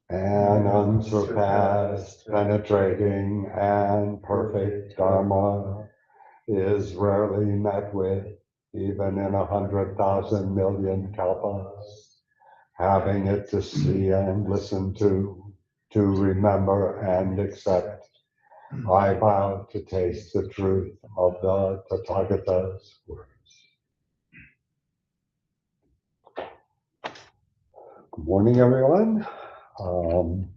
and unsurpassed, penetrating, and perfect Dharma is rarely met with, even in 100,000 million kalpas. Having it to see and listen to remember and accept, I vow to taste the truth of the Tathagata's words. Good morning, everyone. On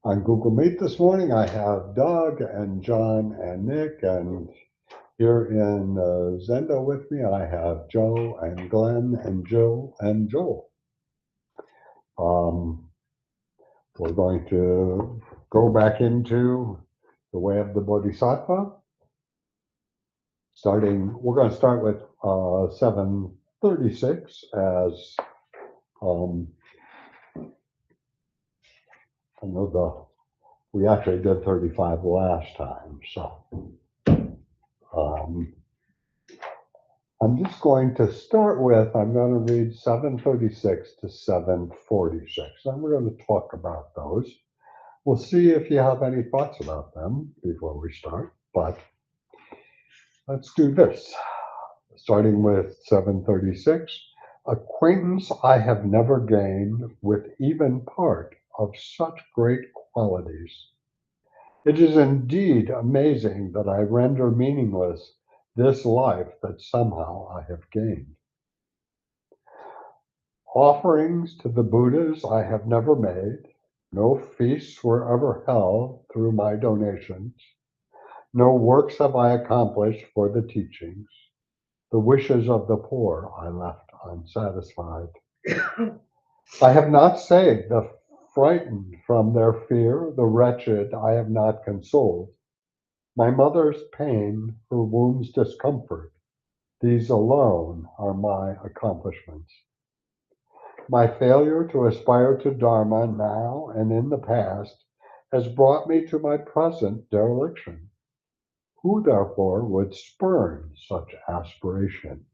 Google Meet this morning, I have Doug and John and Nick, and here in Zendo with me, I have Joe and Glenn and Jill and Joel. We're going to go back into the way of the Bodhisattva. We're going to start with 736 as we actually did 35 last time, so I'm just going to start with, I'm going to read 736 to 746, and we're going to talk about those. We'll see if you have any thoughts about them before we start, but let's do this. Starting with 736, acquaintance I have never gained with even part of such great qualities. It is indeed amazing that I render meaningless this life that somehow I have gained. Offerings to the Buddhas I have never made. No feasts were ever held through my donations. No works have I accomplished for the teachings. The wishes of the poor I left unsatisfied. I have not saved the frightened from their fear. The wretched I have not consoled. My mother's pain, her womb's discomfort, these alone are my accomplishments. My failure to aspire to Dharma now and in the past has brought me to my present dereliction. Who therefore would spurn such aspiration?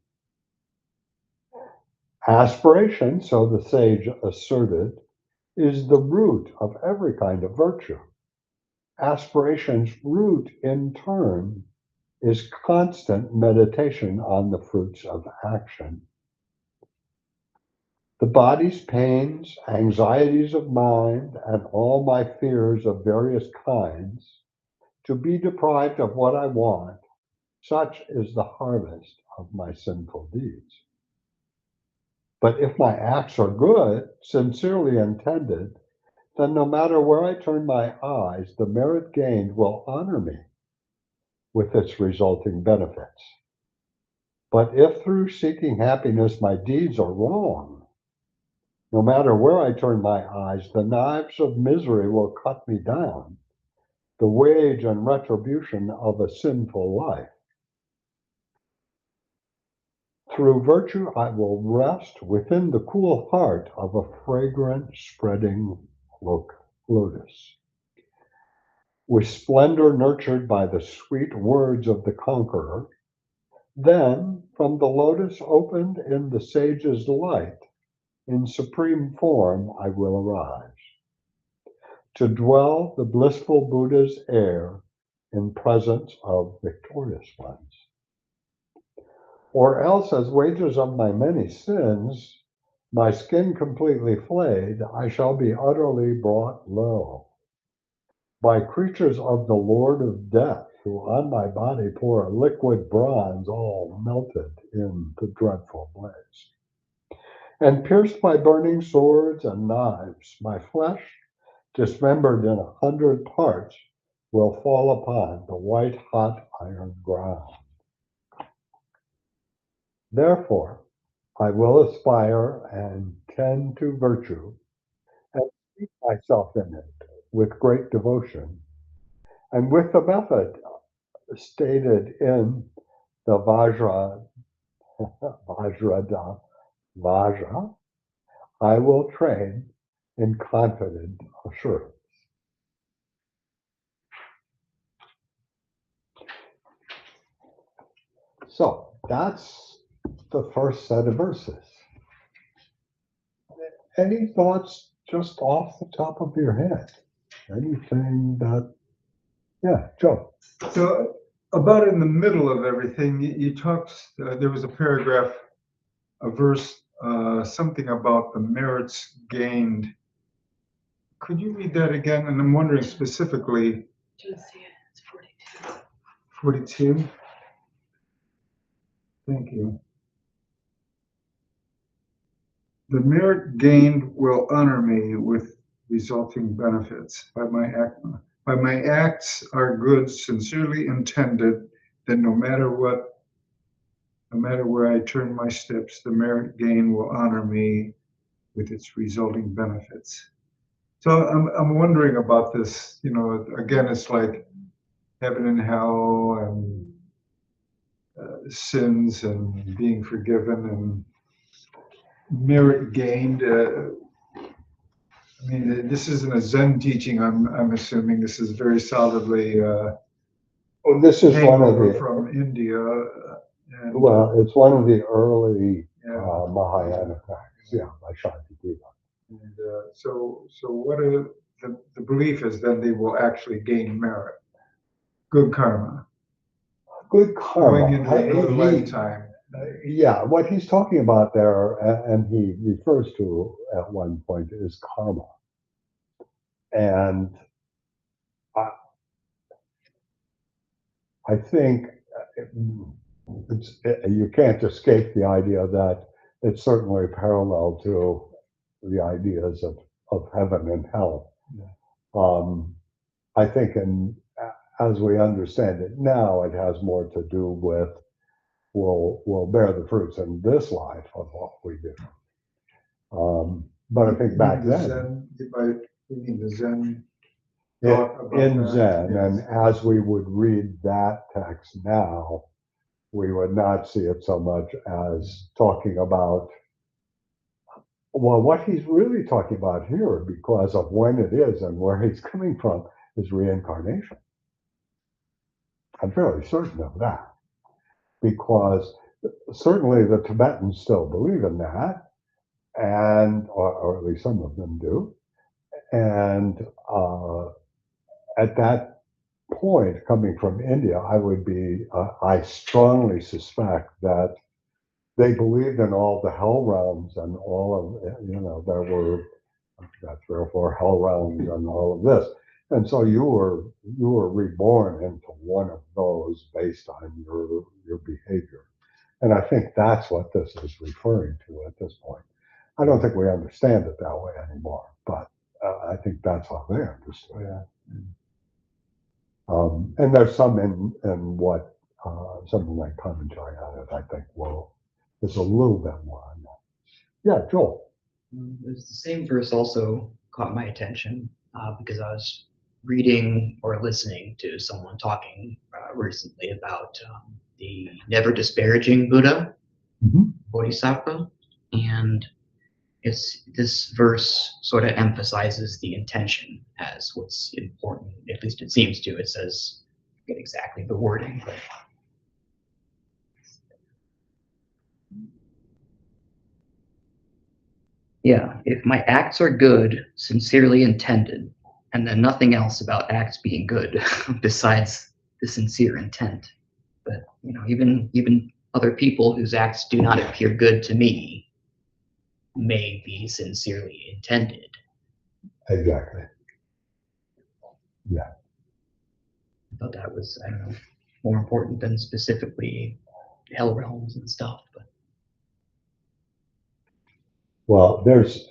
Aspiration, so the sage asserted, is the root of every kind of virtue. Aspiration's root, in turn, is constant meditation on the fruits of action. The body's pains, anxieties of mind, and all my fears of various kinds, to be deprived of what I want, such is the harvest of my sinful deeds. But if my acts are good, sincerely intended, then no matter where I turn my eyes, the merit gained will honor me with its resulting benefits. But if through seeking happiness my deeds are wrong, no matter where I turn my eyes, the knives of misery will cut me down, the wage and retribution of a sinful life. Through virtue, I will rest within the cool heart of a fragrant, spreading lotus. With splendor nurtured by the sweet words of the conqueror, then from the lotus opened in the sage's light, in supreme form I will arise, to dwell the blissful Buddha's air in presence of victorious ones. Or else, as wages of my many sins, my skin completely flayed, I shall be utterly brought low by creatures of the Lord of Death, who on my body pour a liquid bronze all melted in the dreadful blaze. And pierced by burning swords and knives, my flesh, dismembered in 100 parts, will fall upon the white hot iron ground. Therefore, I will aspire and tend to virtue, and keep myself in it with great devotion, and with the method stated in the Vajra, I will train in confident assurance. So that's the first set of verses. Any thoughts just off the top of your head, anything that, yeah, Joe. So about in the middle of everything, you talked, there was a paragraph, a verse, something about the merits gained. Could you read that again? And I'm wondering specifically. Just see it. It's 42. 42. Thank you. The merit gained will honor me with resulting benefits. By my acts are good, sincerely intended, then no matter where I turn my steps, the merit gain will honor me with its resulting benefits. So I'm wondering about this. You know, again, it's like heaven and hell and sins and being forgiven and merit gained. I mean, this isn't a Zen teaching. I'm assuming this is very solidly Oh, this is one of hangover the, from India. And, well, it's one of the early yeah. Mahayana texts, yeah, by Shanti Diva. And so what are the belief is then they will actually gain merit, good karma, Good karma. going into another lifetime. Yeah, what he's talking about there, and he refers to at one point, is karma. And I think you can't escape the idea that it's certainly parallel to the ideas of heaven and hell. I think, as we understand it now, it has more to do with we'll bear the fruits in this life of what we do. But I think back then, Zen, the Zen in Zen, yes. and as we would read that text now, we would not see it so much as talking about, well, what he's really talking about here, because of when it is and where he's coming from, is reincarnation. I'm fairly certain of that, because certainly the Tibetans still believe in that, and or at least some of them do. And at that point, coming from India, I strongly suspect that they believed in all the hell realms and all of, there were, I forgot, 3 or 4 hell realms and all of this. And so you were reborn into one of those based on your behavior. And I think that's what this is referring to at this point. I don't think we understand it that way anymore, but I think that's how they understood it. And there's some in what something like commentary on it, I think, there's a little bit more on that. Yeah, Joel. There's the same verse also caught my attention because I was reading or listening to someone talking recently about the never disparaging Buddha, Bodhisattva, and this verse sort of emphasizes the intention as what's important. At least it seems to. It says, I forget exactly the wording, but yeah, if my acts are good, sincerely intended, and then nothing else about acts being good besides the sincere intent. But even other people whose acts do not appear good to me may be sincerely intended. Exactly. Yeah. I thought that was, I don't know, more important than specifically hell realms and stuff. But well, there's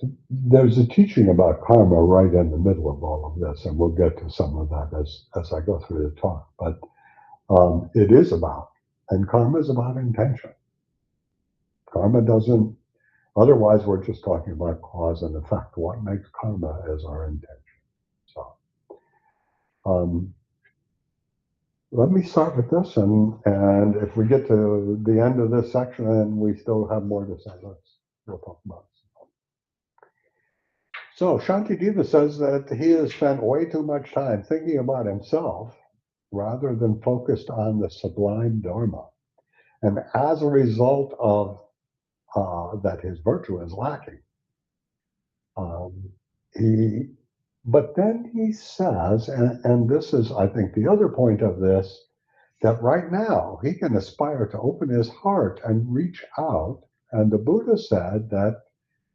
a teaching about karma right in the middle of all of this, and we'll get to some of that as I go through the talk. But it is about, and karma is about intention. Karma doesn't, otherwise we're just talking about cause and effect. What makes karma is our intention. So let me start with this, and if we get to the end of this section and we still have more to say, we'll talk about it. So Shanti Diva says that he has spent way too much time thinking about himself rather than focused on the sublime Dharma. And as a result of that, his virtue is lacking. but then he says, and this is, I think, the other point of this, that right now he can aspire to open his heart and reach out. And the Buddha said that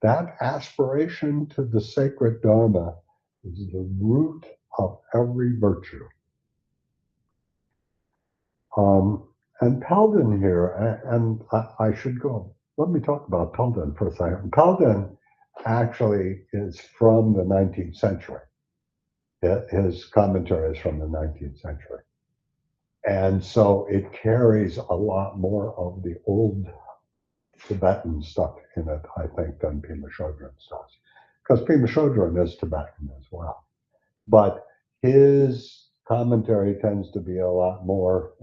that aspiration to the sacred Dharma is the root of every virtue. And Paladin here, and I should go, let me talk about Paladin for a second. Paladin actually is from the 19th century. His commentary is from the 19th century. And so it carries a lot more of the old Tibetan stuff in it, I think, than Pema Chodron's does. Because Pema Chodron is Tibetan as well. But his commentary tends to be a lot more,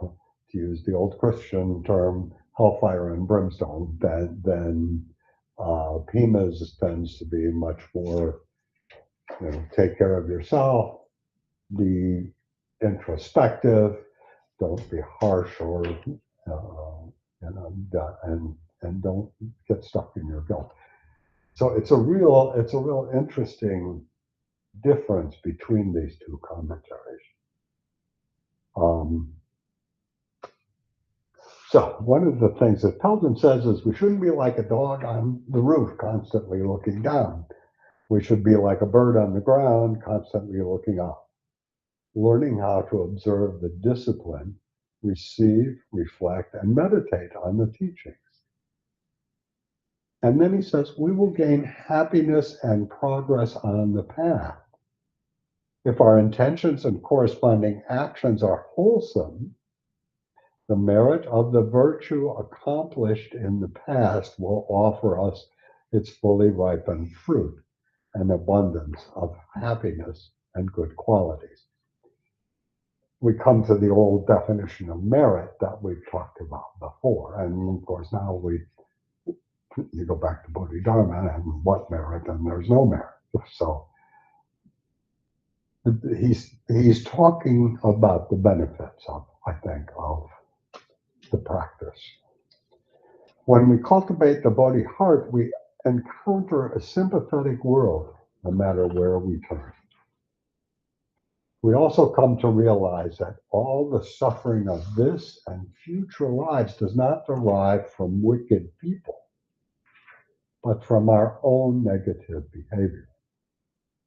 to use the old Christian term, hellfire and brimstone, than Pema's tends to be much more, take care of yourself, be introspective, don't be harsh or and don't get stuck in your guilt. So it's a real interesting difference between these two commentaries. So one of the things that Pelton says is we shouldn't be like a dog on the roof constantly looking down. We should be like a bird on the ground constantly looking up, learning how to observe the discipline, receive, reflect, and meditate on the teachings. And then he says, we will gain happiness and progress on the path. If our intentions and corresponding actions are wholesome, the merit of the virtue accomplished in the past will offer us its fully ripened fruit, an abundance of happiness and good qualities. We come to the old definition of merit that we've talked about before. And of course, now you go back to Bodhidharma and what merit, and there's no merit. So he's talking about the benefits of, I think, of the practice. When we cultivate the Bodhi heart, we encounter a sympathetic world, no matter where we turn. We also come to realize that all the suffering of this and future lives does not derive from wicked people, but from our own negative behavior.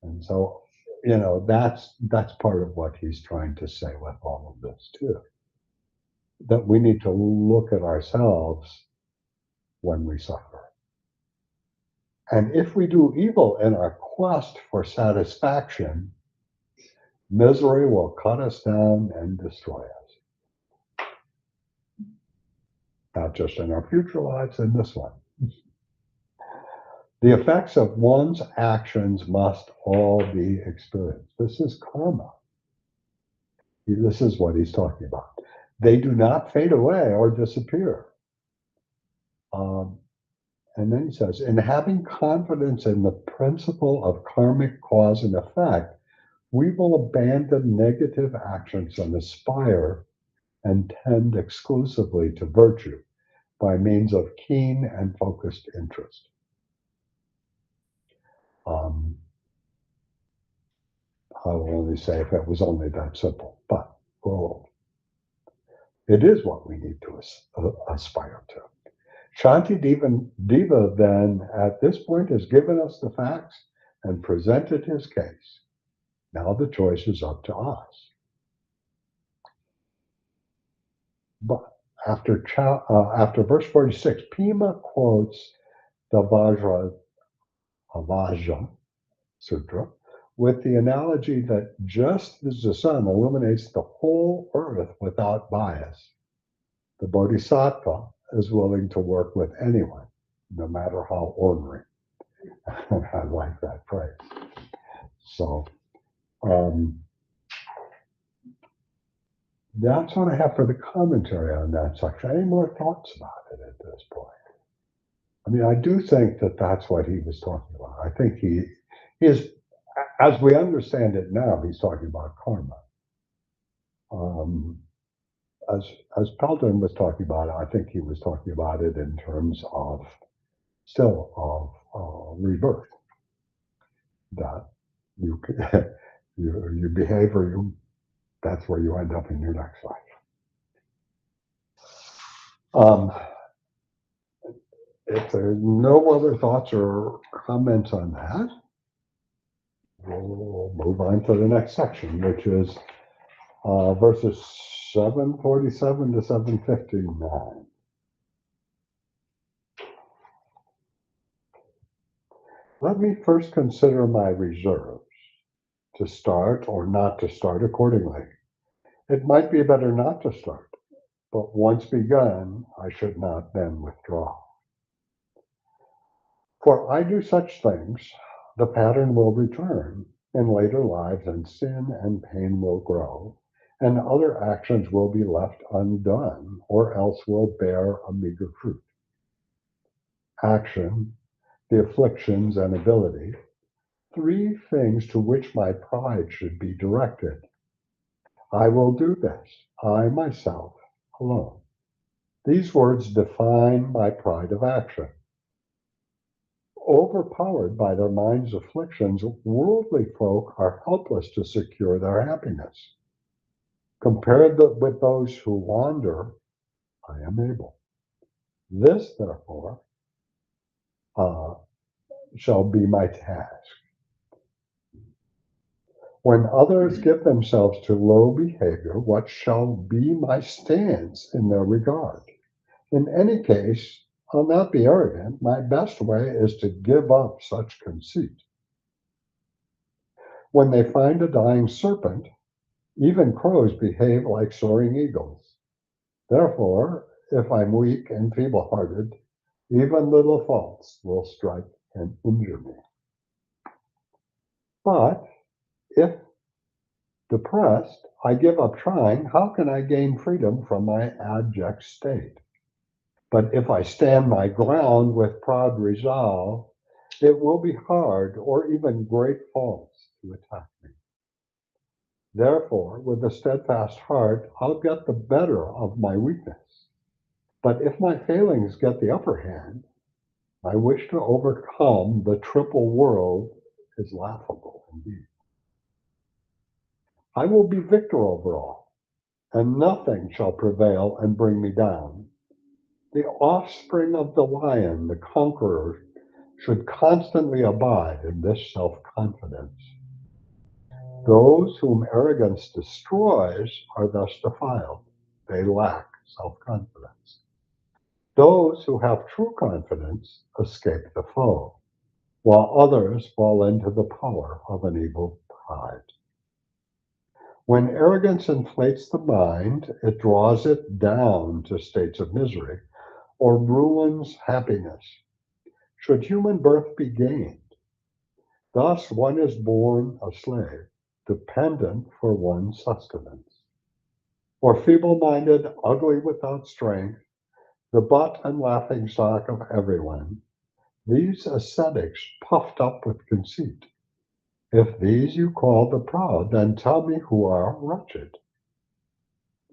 And so, that's part of what he's trying to say with all of this too. That we need to look at ourselves when we suffer. And if we do evil in our quest for satisfaction, misery will cut us down and destroy us. Not just in our future lives, in this one. The effects of one's actions must all be experienced. This is karma. This is what he's talking about. They do not fade away or disappear. And then he says, in having confidence in the principle of karmic cause and effect, we will abandon negative actions and aspire and tend exclusively to virtue by means of keen and focused interest. I will only say if it was only that simple, but it is what we need to aspire to. Shanti Diva then, at this point, has given us the facts and presented his case. Now the choice is up to us. But after verse 46, Pema quotes the Vajra Sutra with the analogy that just as the sun illuminates the whole earth without bias, the Bodhisattva is willing to work with anyone, no matter how ordinary. I like that phrase. So that's what I have for the commentary on that section. Any more thoughts about it at this point? I mean, I do think that that's what he was talking about. I think he is, as we understand it now, he's talking about karma. As Pelton was talking about it, I think he was talking about it in terms of rebirth. that you you behave or that's where you end up in your next life. If there's no other thoughts or comments on that, we'll move on to the next section, which is verses 747 to 759. Let me first consider my reserves, to start or not to start accordingly. It might be better not to start, but once begun, I should not then withdraw. For I do such things, the pattern will return in later lives, and sin and pain will grow, and other actions will be left undone, or else will bear a meager fruit. Action, the afflictions and ability, three things to which my pride should be directed. I will do this, I myself alone. These words define my pride of action. Overpowered by their mind's afflictions, worldly folk are helpless to secure their happiness. Compared with those who wander, I am able. This, therefore, shall be my task. When others give themselves to low behavior, what shall be my stance in their regard? In any case, I'll not be arrogant. My best way is to give up such conceit. When they find a dying serpent, even crows behave like soaring eagles. Therefore, if I'm weak and feeble-hearted, even little faults will strike and injure me. But if depressed, I give up trying, how can I gain freedom from my abject state? But if I stand my ground with proud resolve, it will be hard or even great faults to attack me. Therefore, with a steadfast heart, I'll get the better of my weakness. But if my failings get the upper hand, my wish to overcome the triple world is laughable indeed. I will be victor over all, and nothing shall prevail and bring me down. The offspring of the lion, the conqueror, should constantly abide in this self-confidence. Those whom arrogance destroys are thus defiled. They lack self-confidence. Those who have true confidence escape the foe, while others fall into the power of an evil pride. When arrogance inflates the mind, it draws it down to states of misery or ruins happiness. Should human birth be gained, thus one is born a slave, dependent for one's sustenance. Or feeble-minded, ugly without strength, the butt and laughing stock of everyone, these ascetics puffed up with conceit. If these you call the proud, then tell me who are wretched.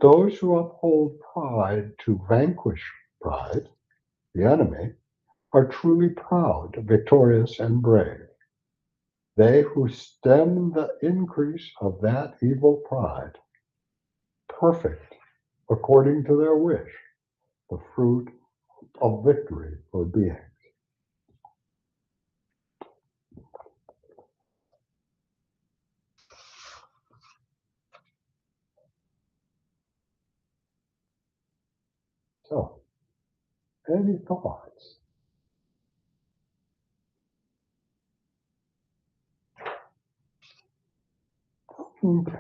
Those who uphold pride to vanquish pride, the enemy, are truly proud, victorious, and brave. They who stem the increase of that evil pride, perfect according to their wish, the fruit of victory for beings. So, any thoughts? Okay.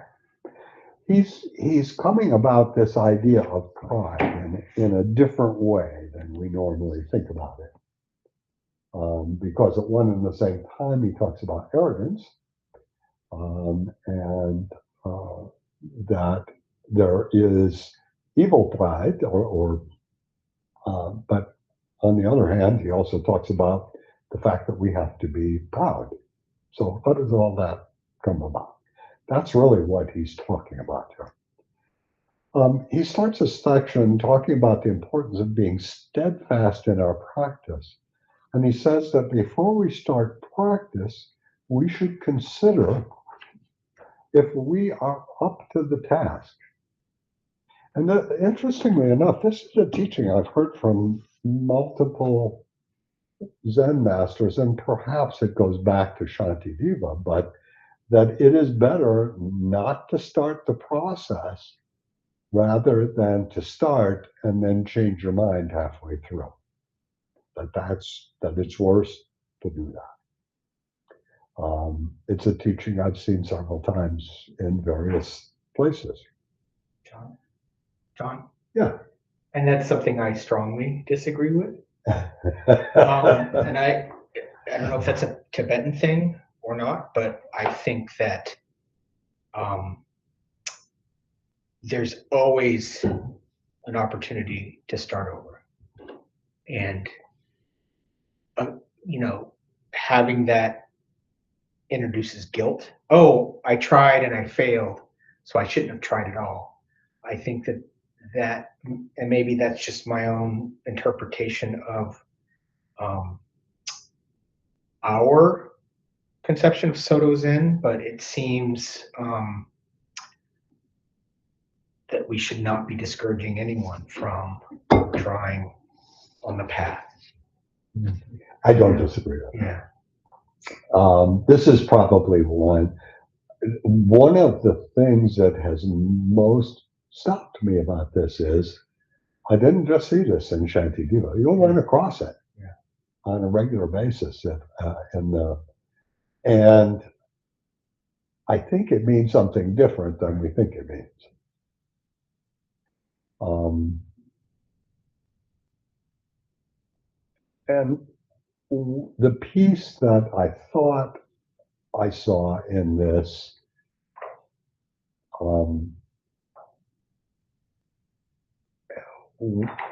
He's coming about this idea of pride in a different way than we normally think about it. Because at one and the same time he talks about arrogance and that there is evil pride, but on the other hand, he also talks about the fact that we have to be proud. So how does all that come about? That's really what he's talking about here. He starts a section talking about the importance of being steadfast in our practice. And he says that before we start practice, we should consider if we are up to the task. And interestingly enough, this is a teaching I've heard from multiple Zen masters, and perhaps it goes back to Shanti Diva, but that it is better not to start the process rather than to start and then change your mind halfway through. That it's worse to do that. It's a teaching I've seen several times in various places. John? Yeah. And that's something I strongly disagree with. And I don't know if that's a Tibetan thing or not, but I think that there's always an opportunity to start over. And, having that introduces guilt. Oh, I tried and I failed, so I shouldn't have tried at all. I think that, and maybe that's just my own interpretation of our conception of Soto Zen, but it seems that we should not be discouraging anyone from trying on the path. I don't disagree with Yeah. that. This is probably one of the things that has most stopped me about this is I didn't just see this in Shanti Diva. You'll run across it on a regular basis, and I think it means something different than we think it means. And the piece that I thought I saw in this,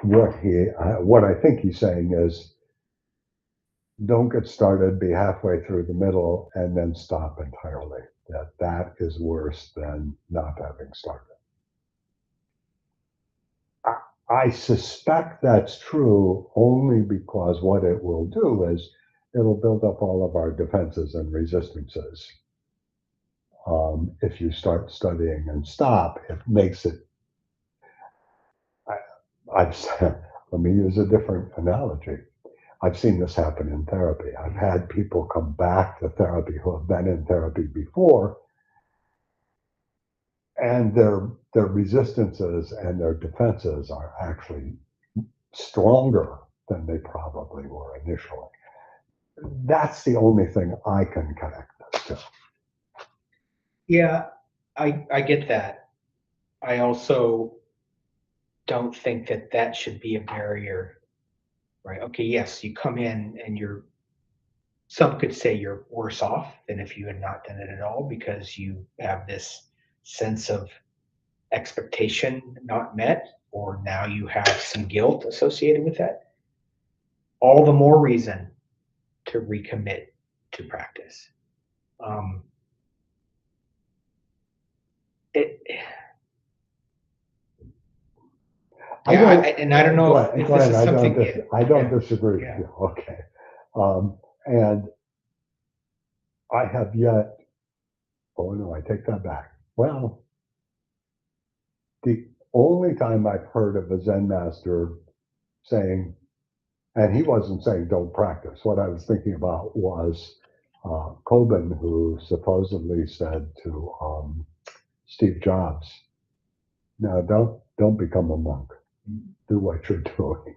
what I think he's saying is, don't get started, be halfway through the middle, and then stop entirely. That is worse than not having started. I suspect that's true only because what it will do is it'll build up all of our defenses and resistances. If you start studying and stop, it makes it. Let me use a different analogy. I've seen this happen in therapy. I've had people come back to therapy who have been in therapy before, and their resistances and their defenses are actually stronger than they probably were initially. That's the only thing I can connect this to. Yeah, I get that. I also don't think that should be a barrier, right? Okay, yes, you come in and some could say you're worse off than if you had not done it at all because you have this sense of expectation not met, or now you have some guilt associated with that. All the more reason to recommit to practice. I don't know if this is something. I don't disagree with you. Okay, and I have yet. Oh no, I take that back. Well, the only time I've heard of a Zen master saying, and he wasn't saying don't practice. What I was thinking about was Coben, who supposedly said to Steve Jobs, "No, don't become a monk. Do what you're doing."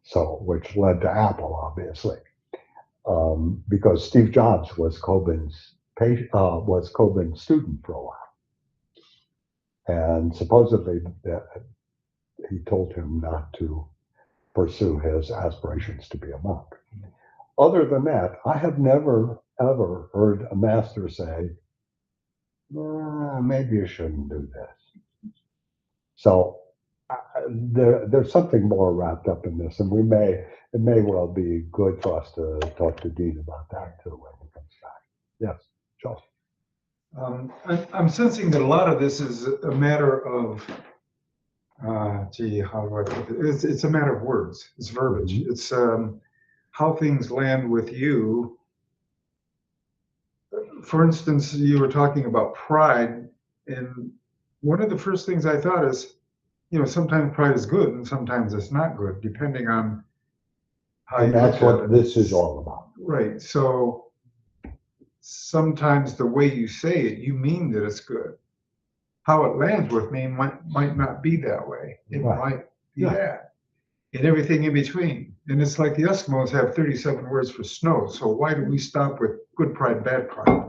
So, which led to Apple, obviously, because Steve Jobs was Coben's student for a while, and supposedly he told him not to pursue his aspirations to be a monk. Other than that, I have never ever heard a master say, maybe you shouldn't do this. So there's something more wrapped up in this, and it may well be good for us to talk to Dean about that too when he comes back. Yes, Joe. I'm sensing that a lot of this is a matter of, how do I put it? It's a matter of words. It's verbiage. It's how things land with you for instance, you were talking about pride, and one of the first things I thought is, sometimes pride is good and sometimes it's not good, depending on how And you that's look at what it. this is all about. Right. So sometimes the way you say it, you mean that it's good. How it lands with me might not be that way. It Right. might be Yeah. that. And everything in between. And it's like the Eskimos have 37 words for snow. So why do we stop with good pride, bad pride?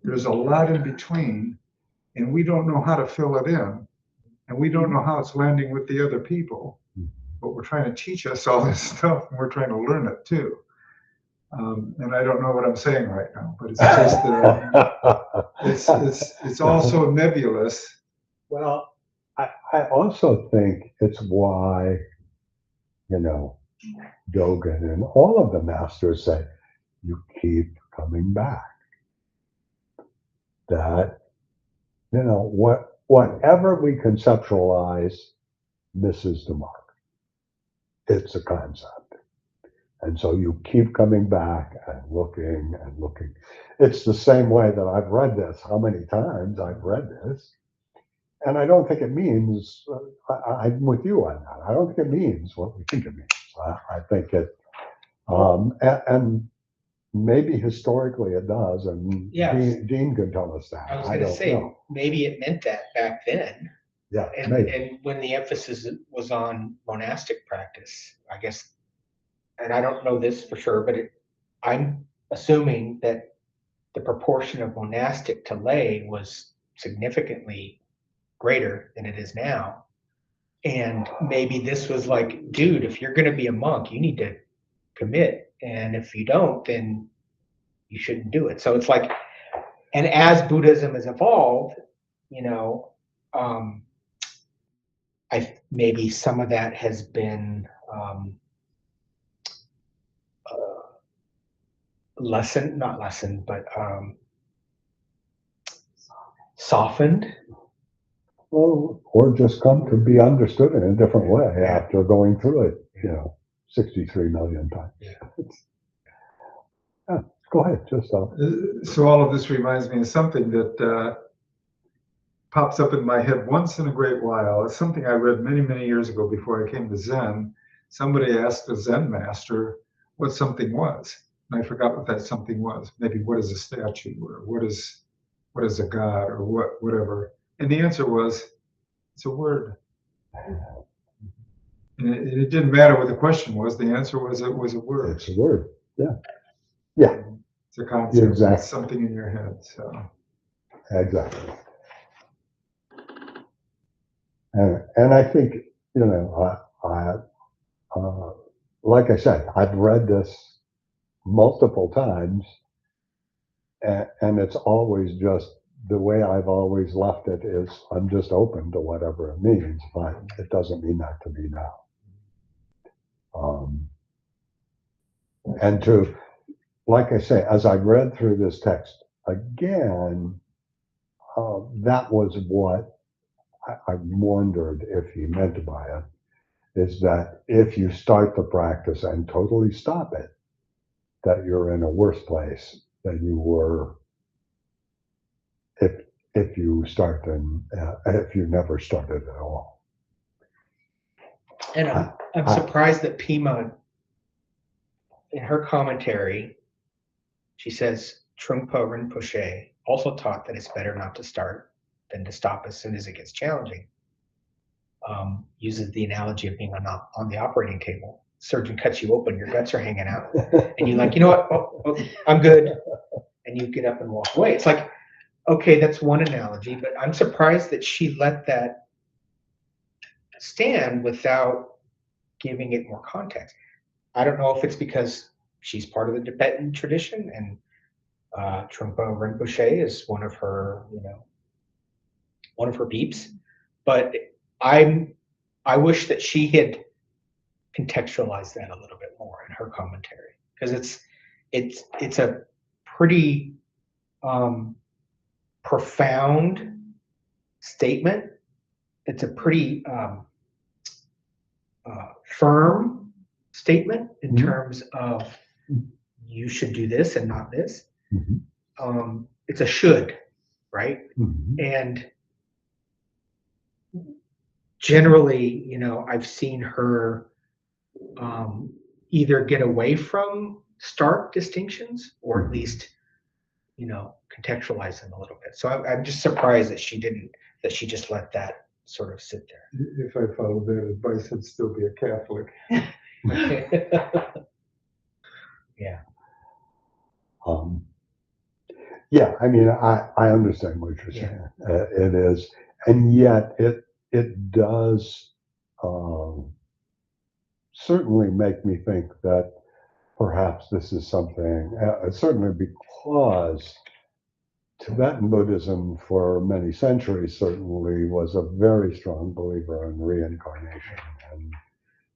There's a lot in between, and we don't know how to fill it in. And we don't know how it's landing with the other people. But we're trying to teach us all this stuff, and we're trying to learn it too. And I don't know what I'm saying right now, but it's just it's also nebulous. Well, I also think it's why, Dogen and all of the masters say, you keep coming back. That, whatever we conceptualize misses the mark. It's a concept. And so you keep coming back and looking and looking. It's the same way that I've read this. How many times I've read this? And I don't think it means, I'm with you on that. I don't think it means what we think it means. I think it, and maybe historically it does, and Yeah. Dean can tell us that. I was I gonna don't say, know. maybe it meant that back then. Yeah, And, maybe. and when the emphasis was on monastic practice, I guess, and I don't know this for sure, but I'm assuming that the proportion of monastic to lay was significantly greater than it is now. And maybe this was like, dude, if you're going to be a monk, you need to commit. And if you don't, then you shouldn't do it. So it's like, and as Buddhism has evolved, um, maybe some of that has been not lessened, but softened. Well, or just come to be understood in a different way after going through it, 63 million times. Yeah, go ahead, just So all of this reminds me of something that pops up in my head once in a great while. It's something I read many, many years ago before I came to Zen. Somebody asked a Zen master what something was. And I forgot what that something was. Maybe what is a statue, or what is a god, or whatever. And the answer was, it's a word. And it didn't matter what the question was. The answer was, it was a word. It's a word. Yeah. Yeah. It's a concept. Exactly. It's something in your head. So exactly. And I think, like I said, I've read this multiple times, and it's always just the way I've always left it is I'm just open to whatever it means, but it doesn't mean that to me now. And to, like I say, as I read through this text again, that was what I wondered if he meant by it, is that if you start the practice and totally stop it, that you're in a worse place than you were if you start and if you never started at all. And I'm surprised that Pima, in her commentary, she says Trungpa Rinpoche also taught that it's better not to start than to stop as soon as it gets challenging. Uses the analogy of being on the operating table. Surgeon cuts you open, your guts are hanging out, and you're like, you know what? Oh, I'm good, and you get up and walk away. It's like, okay, that's one analogy, but I'm surprised that she let that stand without giving it more context. I don't know if it's because she's part of the Tibetan tradition, and Trungpa Rinpoche is one of her peeps, but I wish that she had contextualized that a little bit more in her commentary, because it's a pretty profound statement. It's a pretty firm statement in terms of you should do this and not this. it's a should, right? Mhm. And generally, I've seen her either get away from stark distinctions or at least, contextualize them a little bit. So I'm just surprised that she just let that sort of sit there. If I followed that advice, I'd still be a Catholic. Yeah. Um, yeah, I mean, I understand what you're Yeah. saying. It is, and yet it does certainly make me think that perhaps this is something, certainly because Tibetan Buddhism for many centuries certainly was a very strong believer in reincarnation and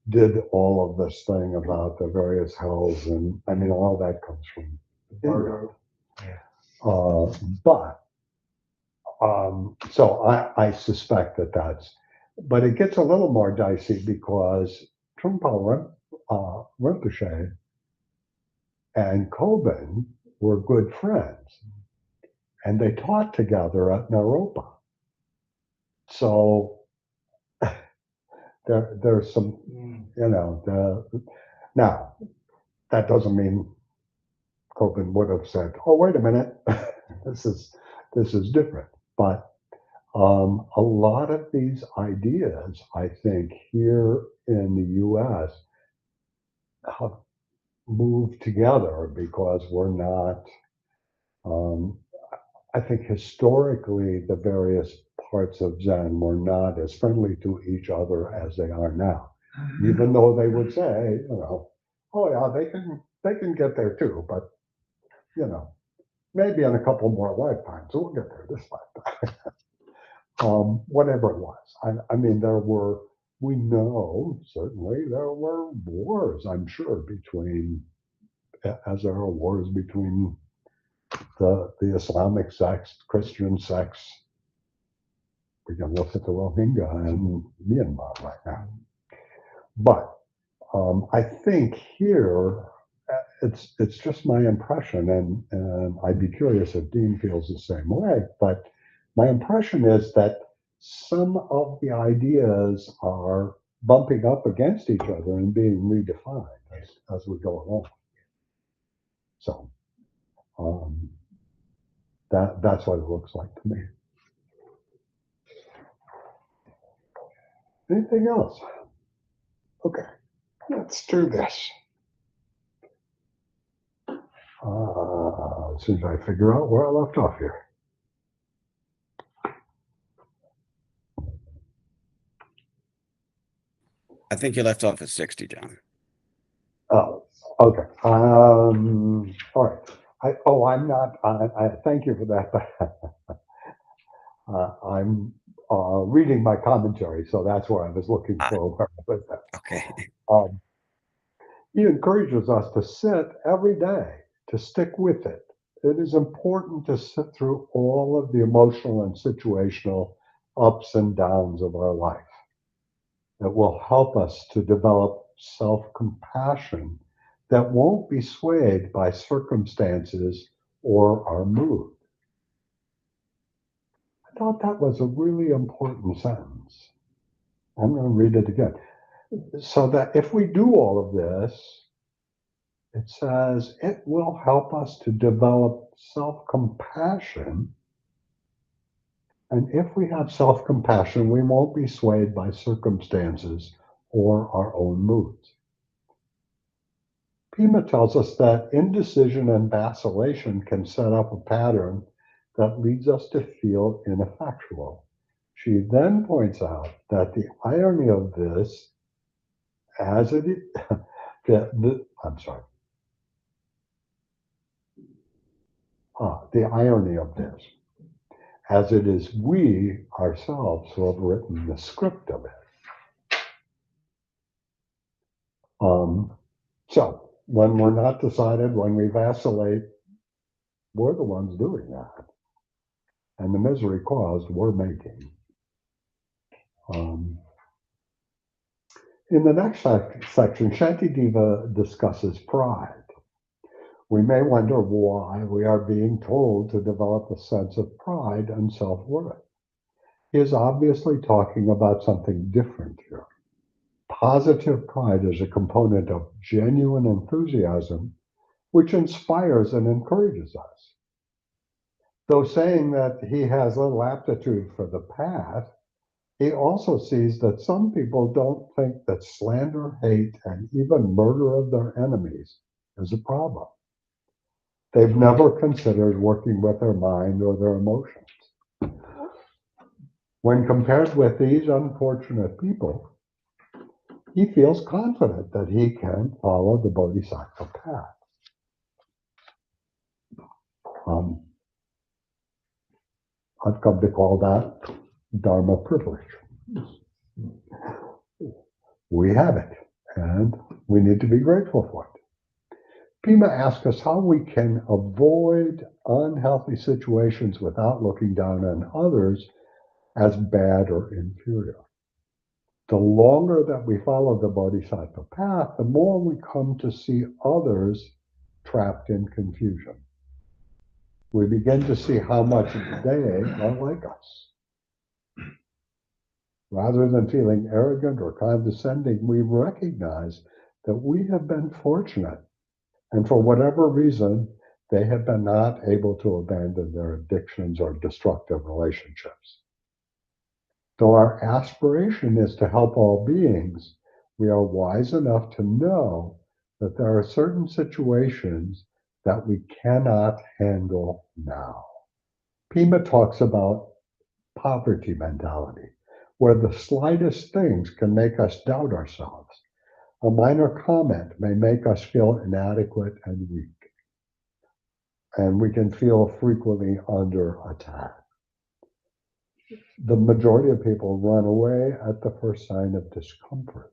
did all of this thing about the various hells, and I mean, all that comes from India. Yeah. But so I suspect that that's, but it gets a little more dicey because Trungpa Rinpoche and Kobun were good friends, and they taught together at Naropa. So there's some, now that doesn't mean Kobun would have said, "Oh, wait a minute, this is different." But a lot of these ideas, I think, here in the U.S. have moved together because we're not. I think historically, the various parts of Zen were not as friendly to each other as they are now. Even though they would say, oh yeah, they can get there too, but maybe in a couple more lifetimes we'll get there this lifetime. Whatever it was. I mean, we know certainly there were wars, I'm sure, as there are wars between the Islamic sects, Christian sects. We can look at the Rohingya and Myanmar right now. But I think here, it's just my impression, and I'd be curious if Dean feels the same way, but my impression is that some of the ideas are bumping up against each other and being redefined as we go along. So that's what it looks like to me. Anything else? Okay, let's do this. As soon as I figure out where I left off here. I think you left off at 60, John. Oh, okay. All right. I'm not. I thank you for that. I'm reading my commentary, so that's where I was looking for. Okay. He encourages us to sit every day, to stick with it. It is important to sit through all of the emotional and situational ups and downs of our life. It will help us to develop self-compassion that won't be swayed by circumstances or our mood. I thought that was a really important sentence. I'm going to read it again. So that if we do all of this, it says it will help us to develop self-compassion. And if we have self-compassion, we won't be swayed by circumstances or our own moods. Pema tells us that indecision and vacillation can set up a pattern that leads us to feel ineffectual. She then points out that the irony of this, as it is, the irony of this, as it is we ourselves who have written the script of it. So when we're not decided, when we vacillate, we're the ones doing that. And the misery caused, we're making. In the next section, Shanti Diva discusses pride. We may wonder why we are being told to develop a sense of pride and self-worth. He is obviously talking about something different here. Positive pride is a component of genuine enthusiasm, which inspires and encourages us. Though saying that he has little aptitude for the path, he also sees that some people don't think that slander, hate, and even murder of their enemies is a problem. They've never considered working with their mind or their emotions. When compared with these unfortunate people, he feels confident that he can follow the Bodhisattva path. I've come to call that Dharma privilege. We have it, and we need to be grateful for it. Pima asks us how we can avoid unhealthy situations without looking down on others as bad or inferior. The longer that we follow the Bodhisattva path, the more we come to see others trapped in confusion. We begin to see how much they are like us. Rather than feeling arrogant or condescending, we recognize that we have been fortunate, and for whatever reason, they have been not able to abandon their addictions or destructive relationships. Though our aspiration is to help all beings, we are wise enough to know that there are certain situations that we cannot handle now. Pima talks about poverty mentality, where the slightest things can make us doubt ourselves. A minor comment may make us feel inadequate and weak, and we can feel frequently under attack. The majority of people run away at the first sign of discomfort.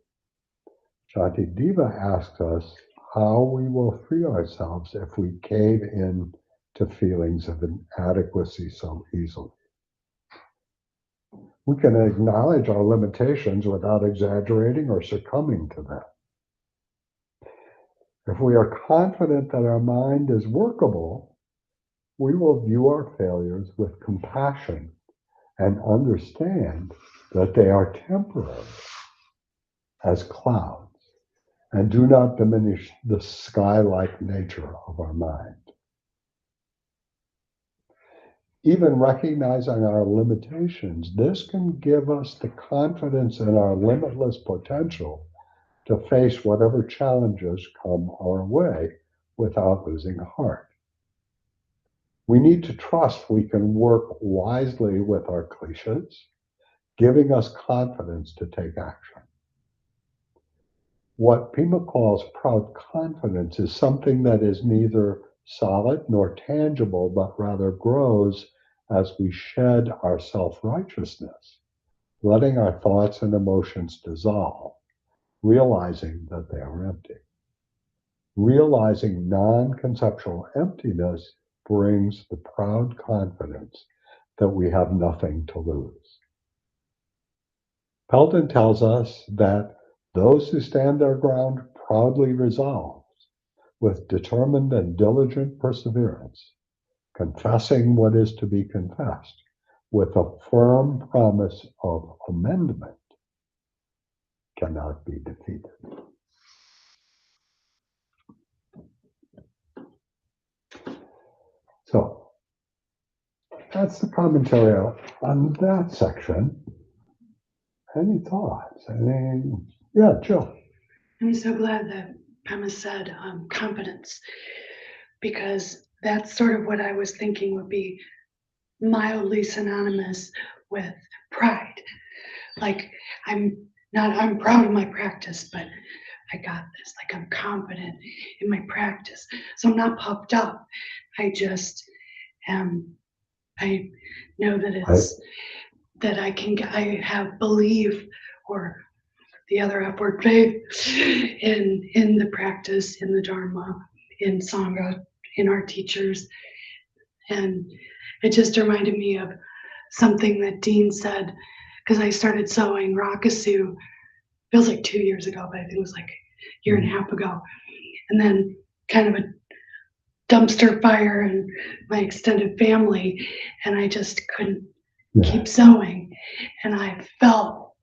Shanti Diva asks us how we will free ourselves if we cave in to feelings of inadequacy so easily. We can acknowledge our limitations without exaggerating or succumbing to them. If we are confident that our mind is workable, we will view our failures with compassion and understand that they are temporary as clouds and do not diminish the sky-like nature of our mind. Even recognizing our limitations, this can give us the confidence in our limitless potential to face whatever challenges come our way without losing heart. We need to trust we can work wisely with our cliches, giving us confidence to take action. What Pima calls proud confidence is something that is neither solid nor tangible, but rather grows as we shed our self-righteousness, letting our thoughts and emotions dissolve, realizing that they are empty. Realizing non-conceptual emptiness brings the proud confidence that we have nothing to lose. Pelton tells us that those who stand their ground proudly resolve, with determined and diligent perseverance, confessing what is to be confessed, with a firm promise of amendment, cannot be defeated. So that's the commentary on that section. Any thoughts? Yeah, Jill. I'm so glad that Pema said confidence, because that's sort of what I was thinking would be mildly synonymous with pride. Like I'm proud of my practice, but I got this. Like I'm confident in my practice. So I'm not puffed up. I just I know that I have belief, or the other F word, faith in the practice, in the Dharma, in Sangha, in our teachers. And it just reminded me of something that Dean said, because I started sewing Rakusu, feels like 2 years ago, but I think it was like a year and a half ago. And then kind of dumpster fire and my extended family, and I just couldn't Yeah. keep sewing, and I felt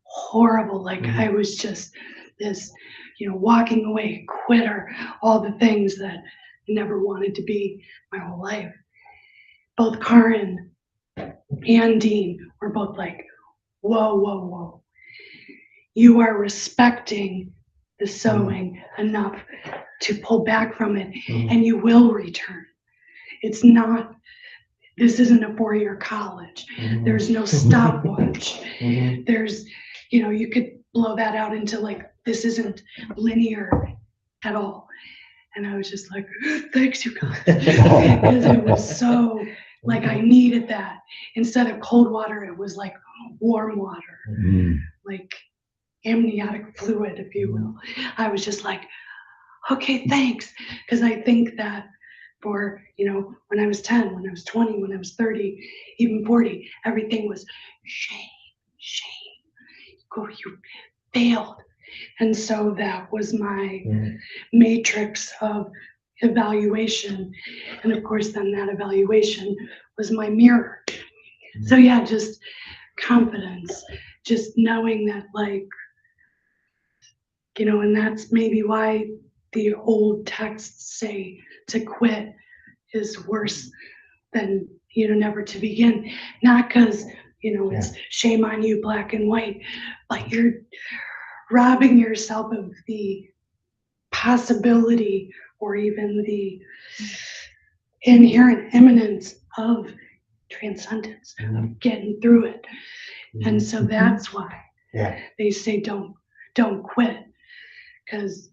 horrible, like I was just this, walking away quitter, all the things that I never wanted to be my whole life. Both Karin and Dean were both like, whoa, whoa, whoa. You are respecting the sewing enough to pull back from it, and you will return. It's not, this isn't a 4-year college. There's no stopwatch. There's, you could blow that out into like, this isn't linear at all. And I was just like, thanks, you guys. Because it was so, like, I needed that. Instead of cold water, it was like warm water, like amniotic fluid, if you will. I was just like, okay, thanks. Because I think that for, when I was 10, when I was 20, when I was 30, even 40, everything was shame. You failed. And so that was my matrix of evaluation. And of course, then that evaluation was my mirror. So yeah, just confidence, just knowing that, like, and that's maybe why the old texts say to quit is worse than, never to begin. Not because, it's shame on you, black and white, but you're robbing yourself of the possibility or even the inherent imminence of transcendence, of getting through it. And so that's why they say don't quit. Because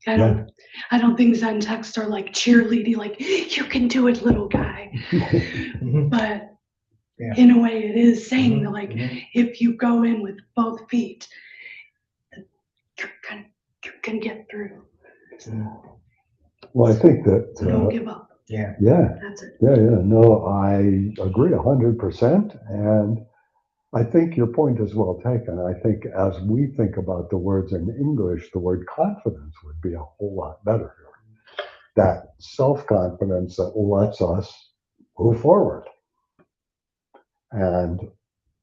I don't think Zen texts are like cheerleading, like, you can do it, little guy. But in a way, it is saying that, like, if you go in with both feet, you can get through. Well, I think that. So don't give up. Yeah. That's it. Yeah. No, I agree 100%. And I think your point is well taken. I think as we think about the words in English, the word confidence would be a whole lot better here. That self-confidence that lets us move forward and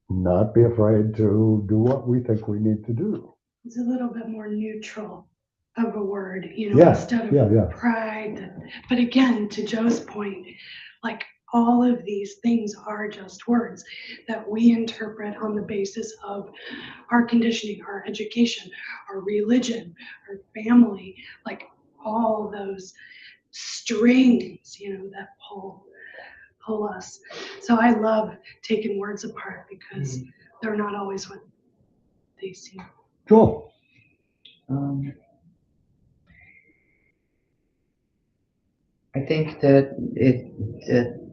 not be afraid to do what we think we need to do. It's a little bit more neutral of a word, Yeah, instead of yeah. pride. But again, to Joe's point, like, all of these things are just words that we interpret on the basis of our conditioning, our education, our religion, our family, like all those strings, that pull us. So I love taking words apart because they're not always what they seem. Cool. I think that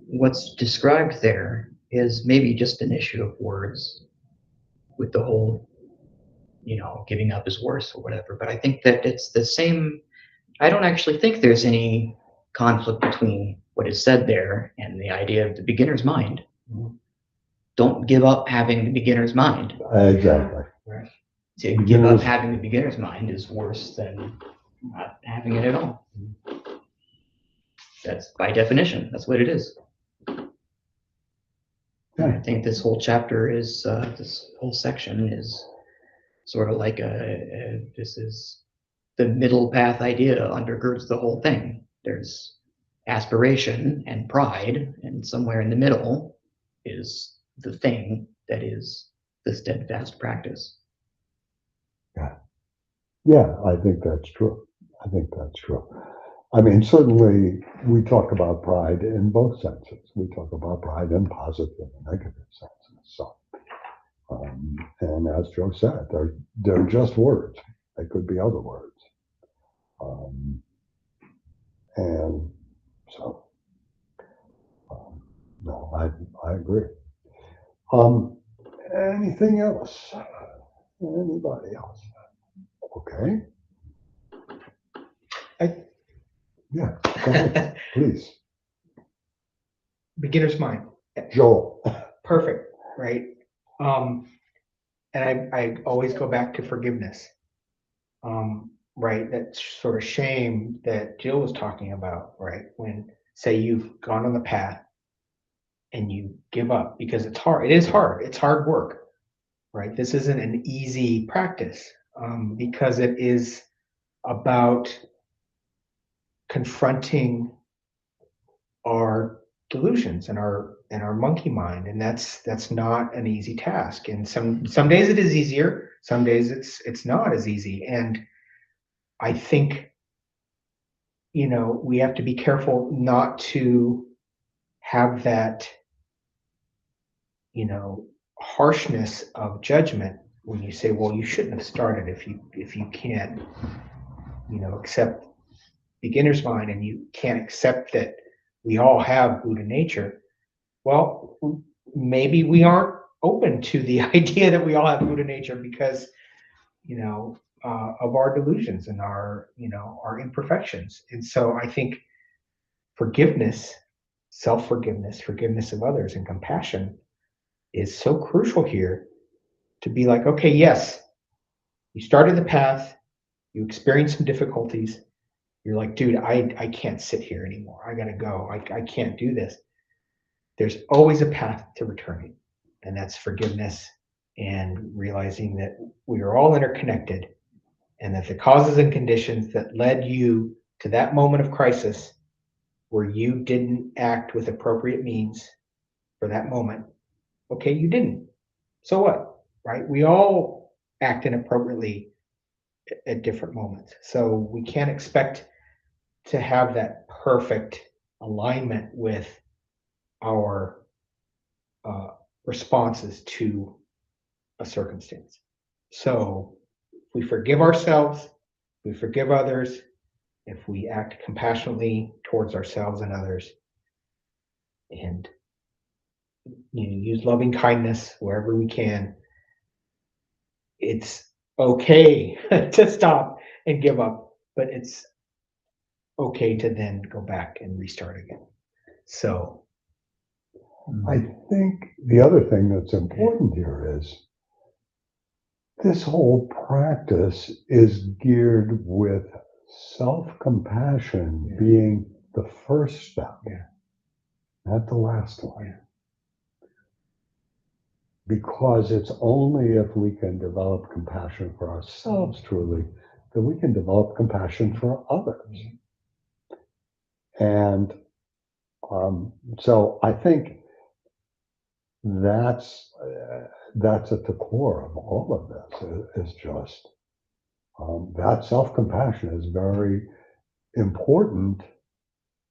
what's described there is maybe just an issue of words with the whole, giving up is worse or whatever. But I think that it's the same. I don't actually think there's any conflict between what is said there and the idea of the beginner's mind. Don't give up having the beginner's mind. Exactly. To give up having the beginner's mind is worse than not having it at all. That's by definition, that's what it is. I think this whole chapter is, this whole section is sort of like this is the middle path idea undergirds the whole thing. There's aspiration and pride, and somewhere in the middle is the thing that is the steadfast practice. Yeah, I think that's true. I mean, certainly we talk about pride in both senses. We talk about pride in positive and negative senses. So, and as Joe said, they're just words. They could be other words. And so, no, I agree. Anything else? Anybody else? Okay. Yeah, go ahead, please. Beginner's mind. Joel. Perfect, right? And I always go back to forgiveness. right? That sort of shame that Jill was talking about, right? When, say, you've gone on the path and you give up because it's hard. It is hard. It's hard work, right? This isn't an easy practice because it is about confronting our delusions and our monkey mind, and that's not an easy task. And some days it is easier, some days it's not as easy. And I think, we have to be careful not to have that, harshness of judgment when you say, well, you shouldn't have started if you can't, accept beginner's mind, and you can't accept that we all have Buddha nature. Well, maybe we aren't open to the idea that we all have Buddha nature because, of our delusions and our imperfections. And so I think forgiveness, self-forgiveness, forgiveness of others, and compassion is so crucial here, to be like, okay, yes, you started the path, you experienced some difficulties. You're like, dude, I can't sit here anymore. I gotta go. I can't do this. There's always a path to returning, and that's forgiveness and realizing that we are all interconnected, and that the causes and conditions that led you to that moment of crisis where you didn't act with appropriate means for that moment, okay, you didn't. So what, right? We all act inappropriately at different moments. So we can't expect to have that perfect alignment with our responses to a circumstance. So if we forgive ourselves, we forgive others, if we act compassionately towards ourselves and others, and use loving kindness wherever we can, it's okay to stop and give up, but it's okay to then go back and restart again. So I think the other thing that's important here is this whole practice is geared with self-compassion being the first step, not the last one. Because it's only if we can develop compassion for ourselves truly that we can develop compassion for others. And so I think that's at the core of all of this, is just that self-compassion is very important.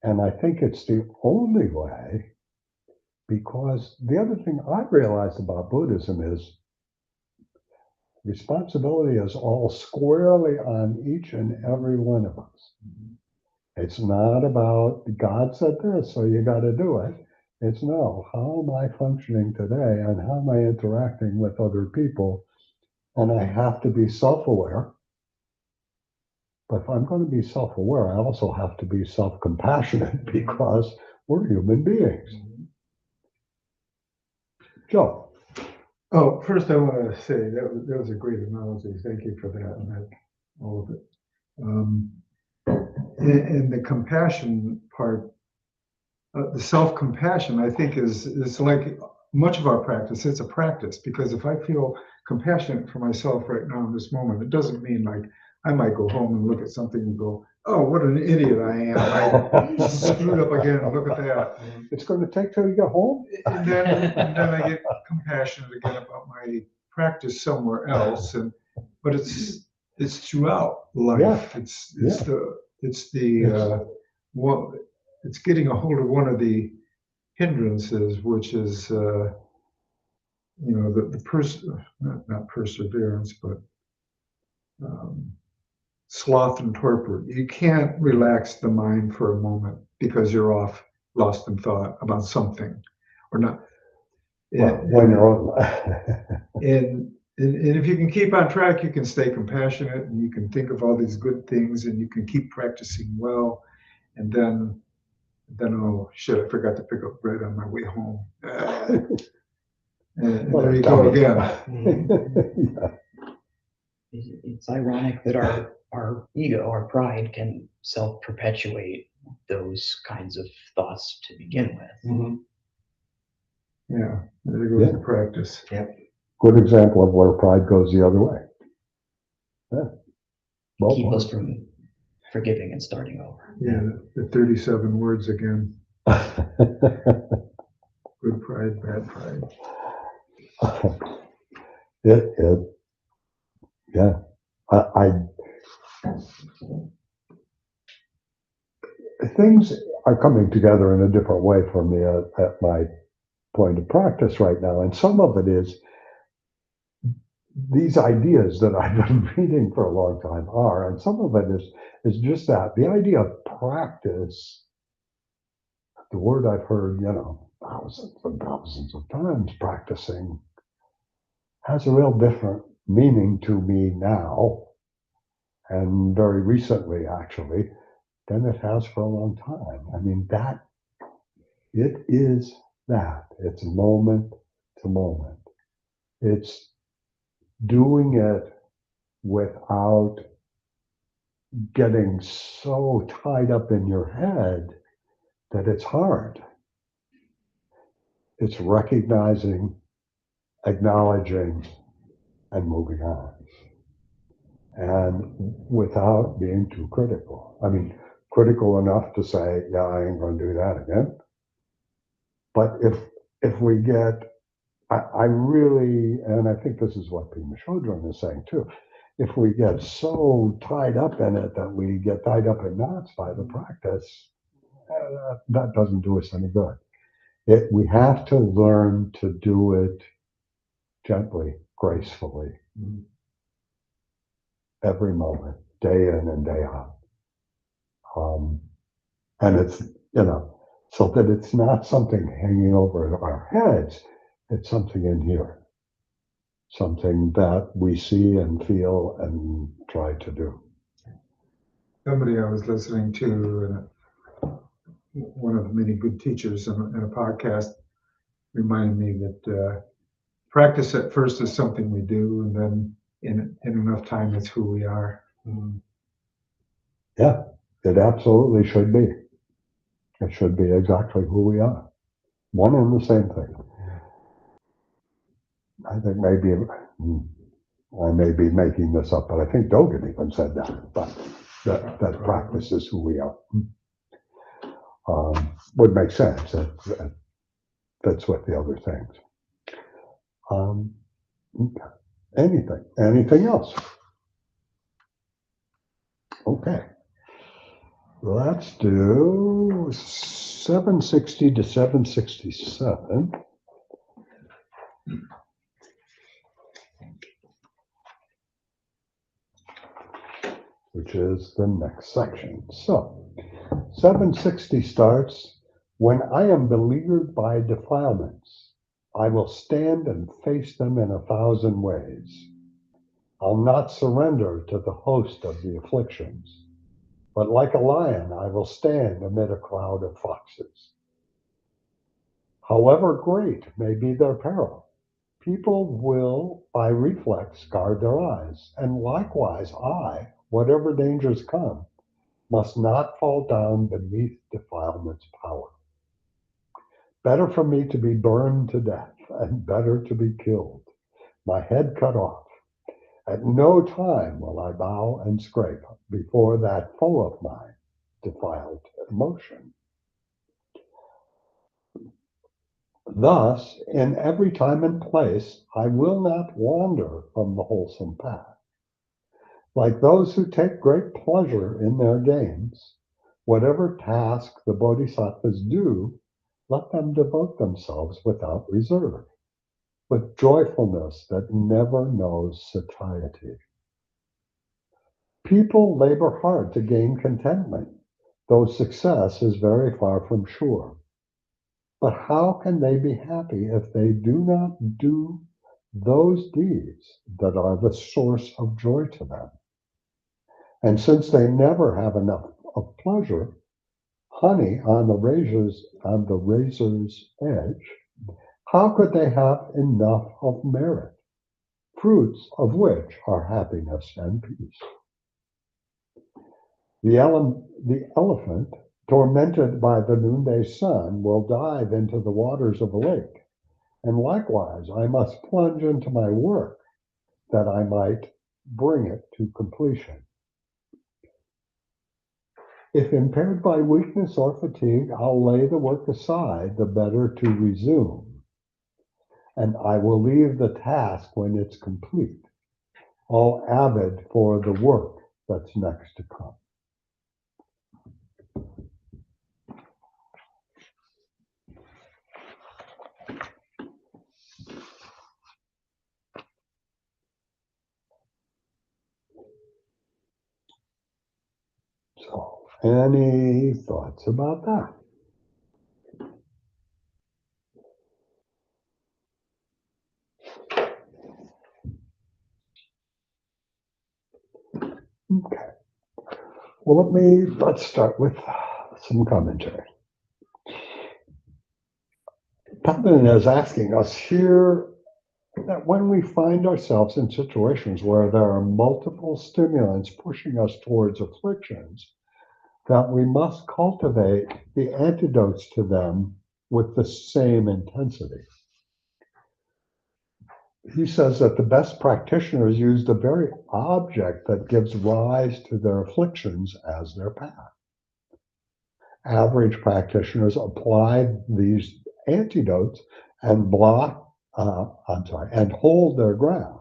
And I think it's the only way, because the other thing I realized about Buddhism is responsibility is all squarely on each and every one of us. It's not about God said this, so you got to do it. It's no, how am I functioning today and how am I interacting with other people? And I have to be self-aware. But if I'm going to be self-aware, I also have to be self-compassionate because we're human beings. Joe. Oh, first I want to say that was a great analogy. Thank you for that, and all of it. And the compassion part, the self-compassion, I think is like much of our practice. It's a practice, because if I feel compassionate for myself right now in this moment, it doesn't mean like I might go home and look at something and go, oh, what an idiot I am. I screwed up again. Look at that. It's going to take till you get home. And then I get compassionate again about my practice somewhere else. But it's throughout life. Yeah. It's getting a hold of one of the hindrances, which is not perseverance, but sloth and torpor. You can't relax the mind for a moment because you're off, lost in thought about something or not. When you're and if you can keep on track, you can stay compassionate, and you can think of all these good things, and you can keep practicing well. And then oh shit, I forgot to pick up bread on my way home. And there you go again. Yeah. It's ironic that our ego, our pride, can self-perpetuate those kinds of thoughts to begin with. Yeah, there goes the practice. Good example of where pride goes the other way. Yeah. Well, Keep us from forgiving and starting over. Yeah, the 37 words again. Good pride, bad pride. Yeah. Things are coming together in a different way for me at my point of practice right now. And some of it is these ideas that I've been reading for a long time are, and some of it is just that. The idea of practice, the word I've heard, thousands and thousands of times, practicing, has a real different meaning to me now, and very recently actually, than it has for a long time. I mean, it is that. It's moment to moment. It's doing it without getting so tied up in your head that it's hard. It's recognizing, acknowledging, and moving on. And without being too critical. I mean, critical enough to say, yeah, I ain't going to do that again. But if we get, I really, and I think this is what Pima Chodron is saying too, if we get so tied up in it that we get tied up in knots by the practice, that doesn't do us any good. We have to learn to do it gently, gracefully, every moment, day in and day out. And it's, so that it's not something hanging over our heads, it's something in here, something that we see and feel and try to do. Somebody I was listening to, one of the many good teachers in a podcast, reminded me that practice at first is something we do, and then in enough time, it's who we are. Yeah, it absolutely should be. It should be exactly who we are. One and the same thing. I think maybe, I may be making this up, but I think Dogen even said that, but that practice is who we are. Would make sense. That's what the other things. Anything else? Okay. Let's do 760 to 767. Which is the next section. So, 760 starts, when I am beleaguered by defilements, I will stand and face them in 1,000 ways. I'll not surrender to the host of the afflictions, but like a lion, I will stand amid a crowd of foxes. However great may be their peril, people will, by reflex, guard their eyes, and likewise I, whatever dangers come, must not fall down beneath defilement's power. Better for me to be burned to death, and better to be killed, my head cut off. At no time will I bow and scrape before that foe of mine, defiled emotion. Thus, in every time and place, I will not wander from the wholesome path. Like those who take great pleasure in their games, whatever task the Bodhisattvas do, let them devote themselves without reserve, with joyfulness that never knows satiety. People labor hard to gain contentment, though success is very far from sure. But how can they be happy if they do not do those deeds that are the source of joy to them? And since they never have enough of pleasure, honey on the razor's edge, how could they have enough of merit? fruits of which are happiness and peace. The elephant, tormented by the noonday sun, will dive into the waters of a lake. And likewise, I must plunge into my work that I might bring it to completion. If impaired by weakness or fatigue, I'll lay the work aside, the better to resume. And I will leave the task when it's complete, all avid for the work that's next to come. So, any thoughts about that? Okay. Well, let's start with some commentary. Pavan is asking us here that when we find ourselves in situations where there are multiple stimulants pushing us towards afflictions, that we must cultivate the antidotes to them with the same intensity. He says that the best practitioners use the very object that gives rise to their afflictions as their path. Average practitioners apply these antidotes and and hold their ground.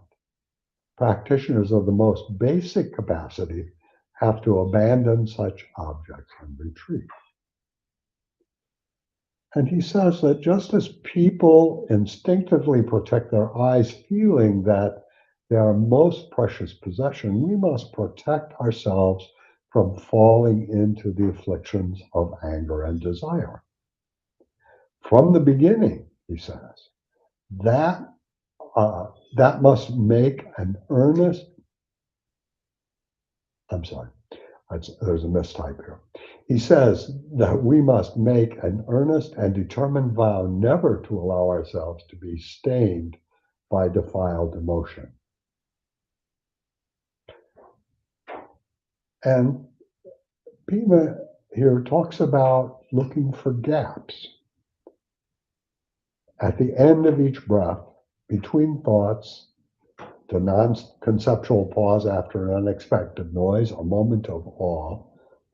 Practitioners of the most basic capacity have to abandon such objects and retreat. And he says that just as people instinctively protect their eyes, feeling that they are most precious possession, we must protect ourselves from falling into the afflictions of anger and desire. From the beginning, he says, that must make an earnest, there's a mistype here. He says that we must make an earnest and determined vow never to allow ourselves to be stained by defiled emotion. And Pima here talks about looking for gaps. At the end of each breath, between thoughts, the non-conceptual pause after an unexpected noise, a moment of awe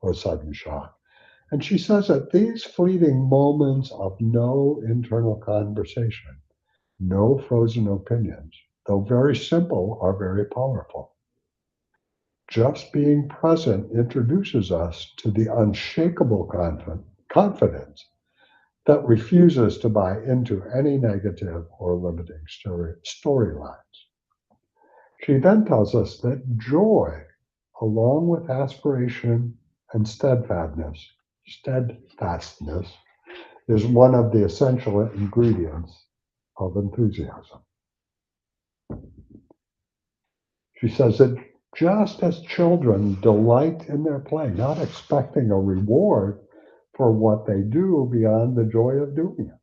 or sudden shock. And she says that these fleeting moments of no internal conversation, no frozen opinions, though very simple, are very powerful. Just being present introduces us to the unshakable confidence that refuses to buy into any negative or limiting storylines. She then tells us that joy, along with aspiration and steadfastness, is one of the essential ingredients of enthusiasm. She says that just as children delight in their play, not expecting a reward for what they do beyond the joy of doing it.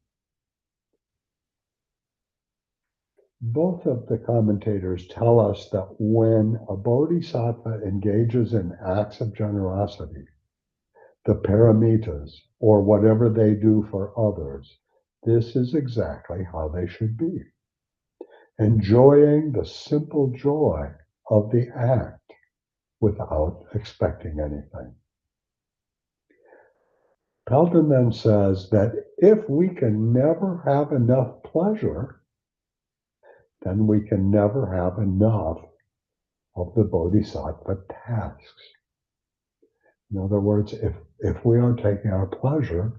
Both of the commentators tell us that when a bodhisattva engages in acts of generosity, the paramitas, or whatever they do for others, this is exactly how they should be. Enjoying the simple joy of the act without expecting anything. Pelton then says that if we can never have enough pleasure, then we can never have enough of the bodhisattva tasks. In other words, if we are taking our pleasure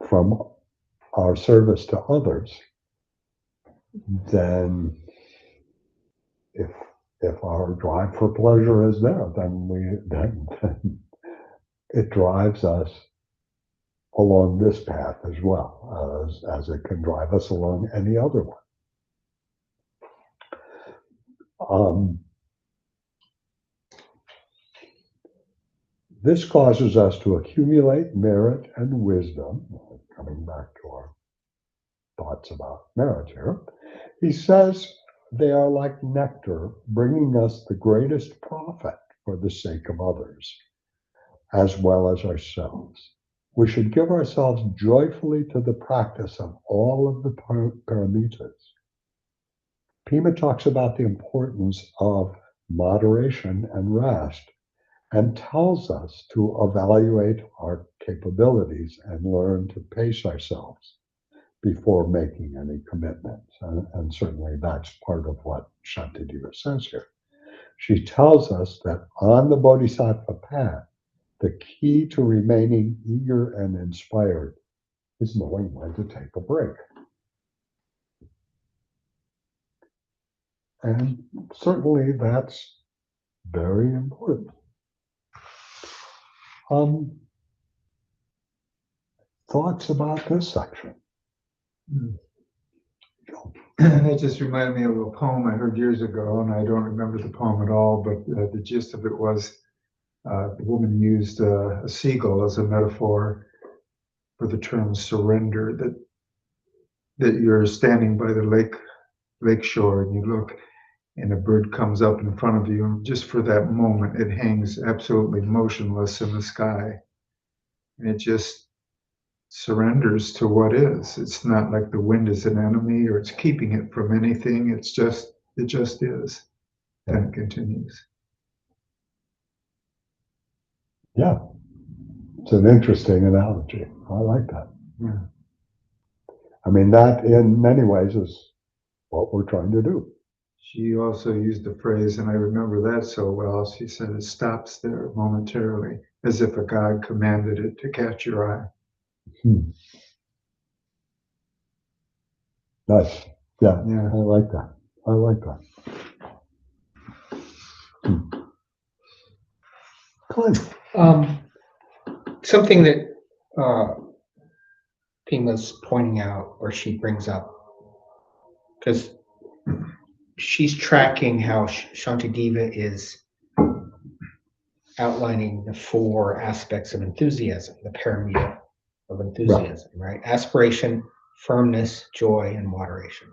from our service to others, then if our drive for pleasure is there, then it drives us along this path as well as it can drive us along any other one. This causes us to accumulate merit and wisdom. Coming back to our thoughts about merit here, he says they are like nectar, bringing us the greatest profit for the sake of others, as well as ourselves. We should give ourselves joyfully to the practice of all of the paramitas. Pema talks about the importance of moderation and rest, and tells us to evaluate our capabilities and learn to pace ourselves before making any commitments. And certainly that's part of what Shanti Diva says here. She tells us that on the Bodhisattva path, the key to remaining eager and inspired is knowing when to take a break. And certainly that's very important. Thoughts about this section? That just reminded me of a poem I heard years ago, and I don't remember the poem at all, but the gist of it was the woman used a seagull as a metaphor for the term surrender, that you're standing by the lake shore and you look and a bird comes up in front of you, and just for that moment it hangs absolutely motionless in the sky, and it just surrenders to what is. It's not like the wind is an enemy or it's keeping it from anything. It just is. And it continues. Yeah, it's an interesting analogy. I like that. Yeah. I mean, that in many ways is what we're trying to do. She also used the phrase, and I remember that so well, she said it stops there momentarily, as if a god commanded it to catch your eye. Nice. Yeah, Yeah. I like that. I like that. Clint. Something that Pima's pointing out, or she brings up, because she's tracking how Shanti Diva is outlining the 4 aspects of enthusiasm, the paramita of enthusiasm, right? Aspiration, firmness, joy, and moderation.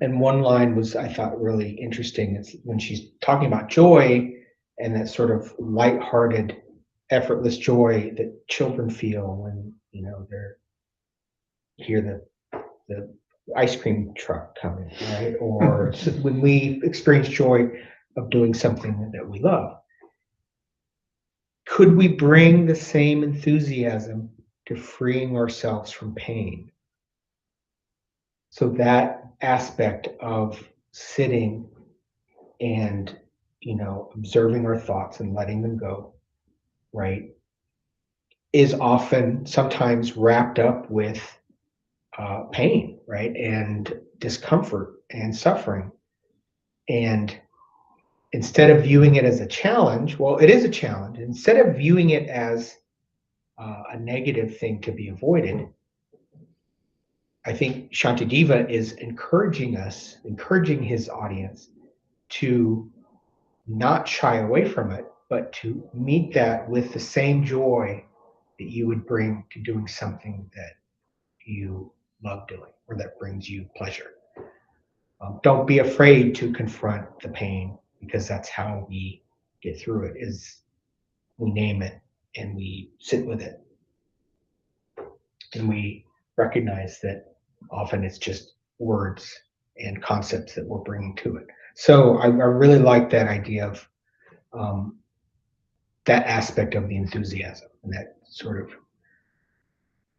And one line was, I thought, really interesting. It's when she's talking about joy and that sort of lighthearted, effortless joy that children feel when, you know, they're hear the ice cream truck coming, right? Or when we experience joy of doing something that we love. Could we bring the same enthusiasm to freeing ourselves from pain? So that aspect of sitting and, you know, observing our thoughts and letting them go, right, is often sometimes wrapped up with pain, right, and discomfort and suffering. And instead of viewing it as a challenge, well, it is a challenge. Instead of viewing it as a negative thing to be avoided, I think Shanti Diva is encouraging his audience to not shy away from it, but to meet that with the same joy that you would bring to doing something that you love doing or that brings you pleasure. Don't be afraid to confront the pain, because that's how we get through it, is we name it and we sit with it. And we recognize that often it's just words and concepts that we're bringing to it. So I really like that idea of that aspect of the enthusiasm and that sort of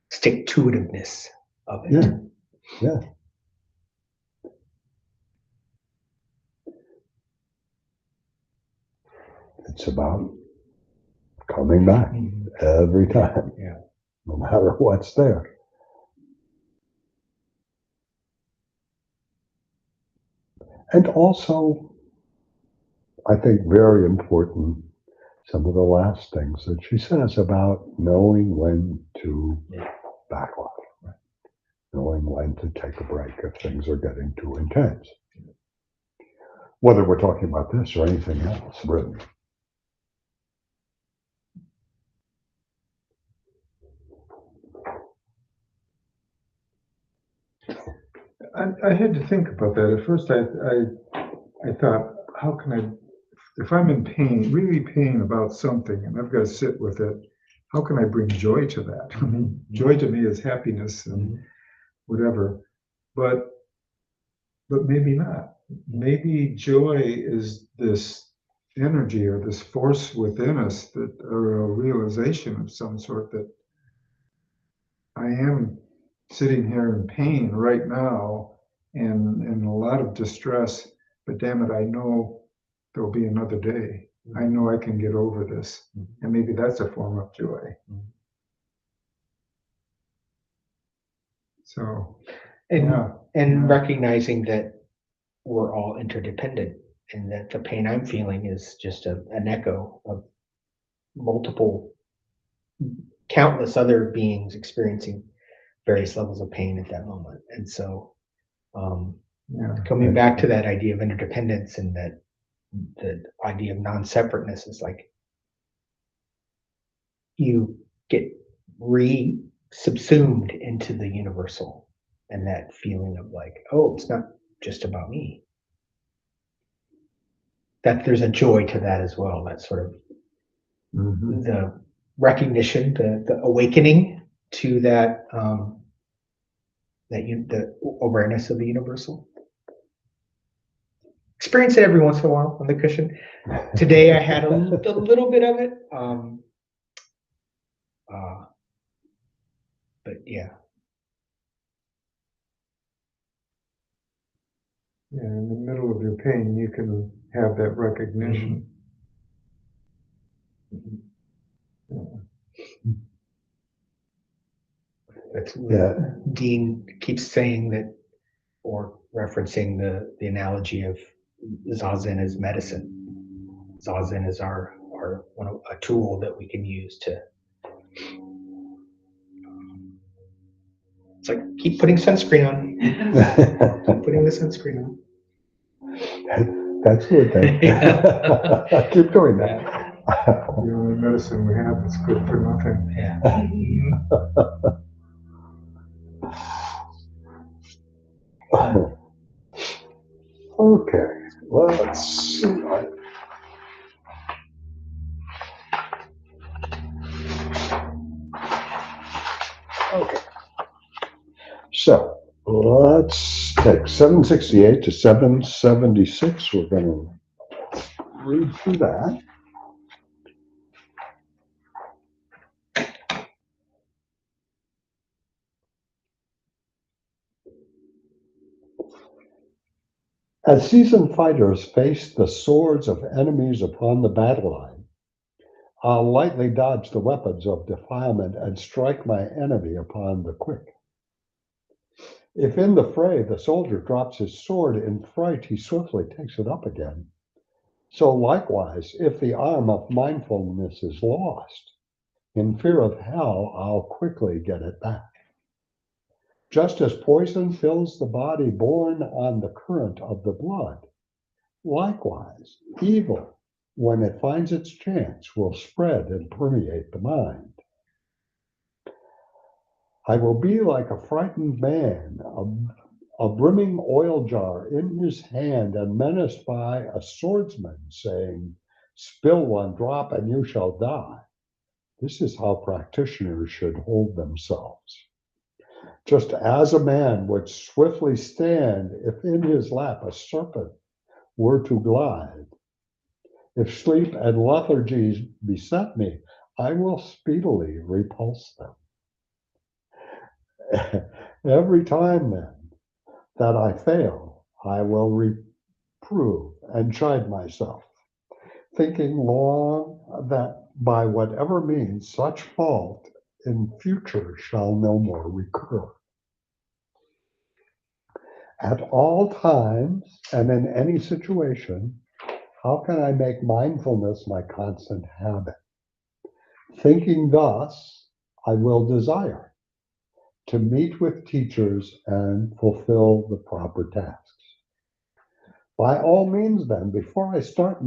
stick-to-itiveness of it. Yeah. Yeah. It's about coming back every time, Yeah. no matter what's there. And also, I think very important, some of the last things that she says about knowing when to back off, right? Knowing when to take a break if things are getting too intense. Whether we're talking about this or anything else, really. I had to think about that. At first, I thought, how can I, if I'm in pain, really pain about something, and I've got to sit with it, how can I bring joy to that? I mean, joy to me is happiness and whatever, but maybe not. Maybe joy is this energy or this force within us that, or a realization of some sort that I am sitting here in pain right now and in a lot of distress, but damn it, I know there'll be another day. I know I can get over this. And maybe that's a form of joy. So, And yeah. and recognizing that we're all interdependent and that the pain I'm feeling is just an echo of multiple, countless other beings experiencing various levels of pain at that moment. And so Yeah. coming back to that idea of interdependence and that the idea of non-separateness is like you get subsumed into the universal and that feeling of like, oh, it's not just about me. That there's a joy to that as well. That sort of the recognition, the awakening to that the awareness of the universal. Experience it every once in a while on the cushion. Today I had a little bit of it. But yeah. Yeah, in the middle of your pain, you can have that recognition. That's what Dean keeps saying that, or referencing the analogy of Zazen as medicine. Zazen is our a tool that we can use to. It's like keep putting sunscreen on. Keep putting the sunscreen on. That's good. Then. Keep doing that. The only medicine we have is good for nothing. Yeah. Okay, let's see. Okay. So let's take 768 to 776. We're going to read through that. As seasoned fighters face the swords of enemies upon the battle line, I'll lightly dodge the weapons of defilement and strike my enemy upon the quick. If in the fray the soldier drops his sword in fright, he swiftly takes it up again. So likewise, if the arm of mindfulness is lost, in fear of hell, I'll quickly get it back. Just as poison fills the body borne on the current of the blood, likewise, evil, when it finds its chance, will spread and permeate the mind. I will be like a frightened man, a brimming oil jar in his hand and menaced by a swordsman saying, "Spill one drop and you shall die." This is how practitioners should hold themselves. Just as a man would swiftly stand if in his lap a serpent were to glide. If sleep and lethargy beset me, I will speedily repulse them. Every time then that I fail, I will reprove and chide myself, thinking long that by whatever means such fault in future shall no more recur. At all times and in any situation, how can I make mindfulness my constant habit? Thinking thus, I will desire to meet with teachers and fulfill the proper tasks. By all means then, before I start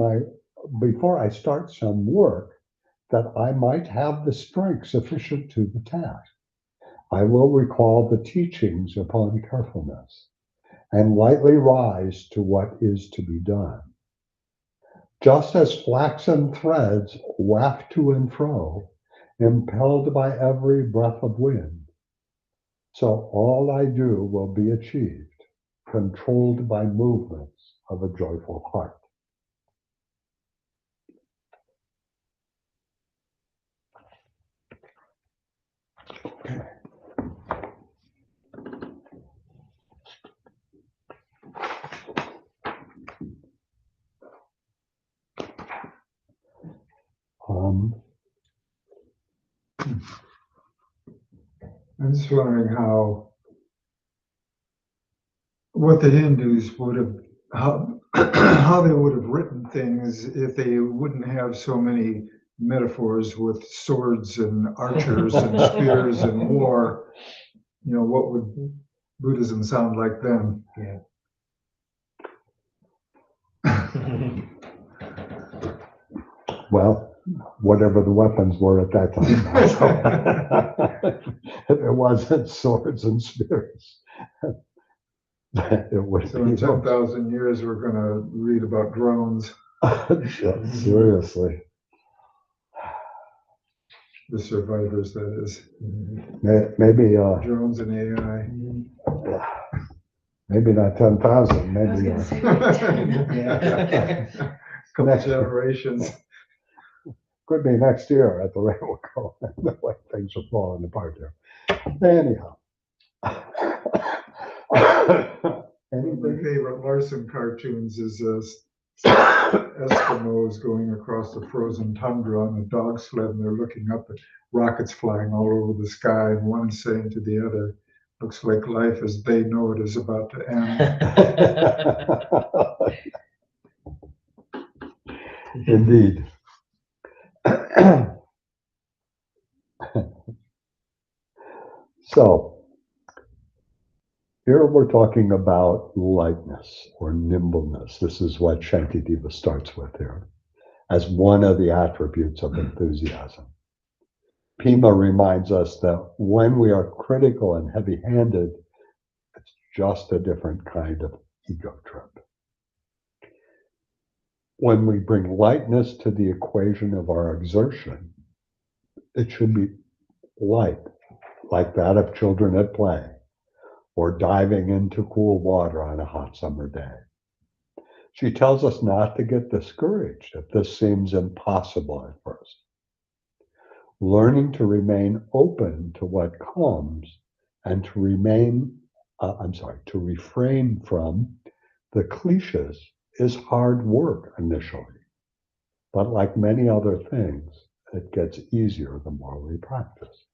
some work, that I might have the strength sufficient to the task, I will recall the teachings upon carefulness, and lightly rise to what is to be done. Just as flaxen threads waft to and fro, impelled by every breath of wind, so all I do will be achieved, controlled by movements of a joyful heart. Okay. I'm just wondering what the Hindus would have, how they would have written things if they wouldn't have so many metaphors with swords and archers and spears and war. What would Buddhism sound like then? Yeah. Well, whatever the weapons were at that time. If it wasn't swords and spears, it would So be. in 10,000 years, we're going to read about drones. Yeah, seriously. The survivors, that is. Maybe Drones and AI. maybe not 10,000, I was maybe gonna say like 10. Yeah. Couple generations. could be next year at the rate we're going, the way things are falling apart here. Anyhow. One of my favorite Larson cartoons is Eskimos going across the frozen tundra on a dog sled, and they're looking up at rockets flying all over the sky, and one saying to the other, "Looks like life as they know it is about to end." Indeed. So, here we're talking about lightness or nimbleness. This is what Shanti Diva starts with here as one of the attributes of enthusiasm. Pima reminds us that when we are critical and heavy-handed, it's just a different kind of ego trip. When we bring lightness to the equation of our exertion, it should be light, like that of children at play, or diving into cool water on a hot summer day. She tells us not to get discouraged if this seems impossible at first. Learning to remain open to what comes and to refrain from the cliches is hard work initially. But like many other things, it gets easier the more we practice.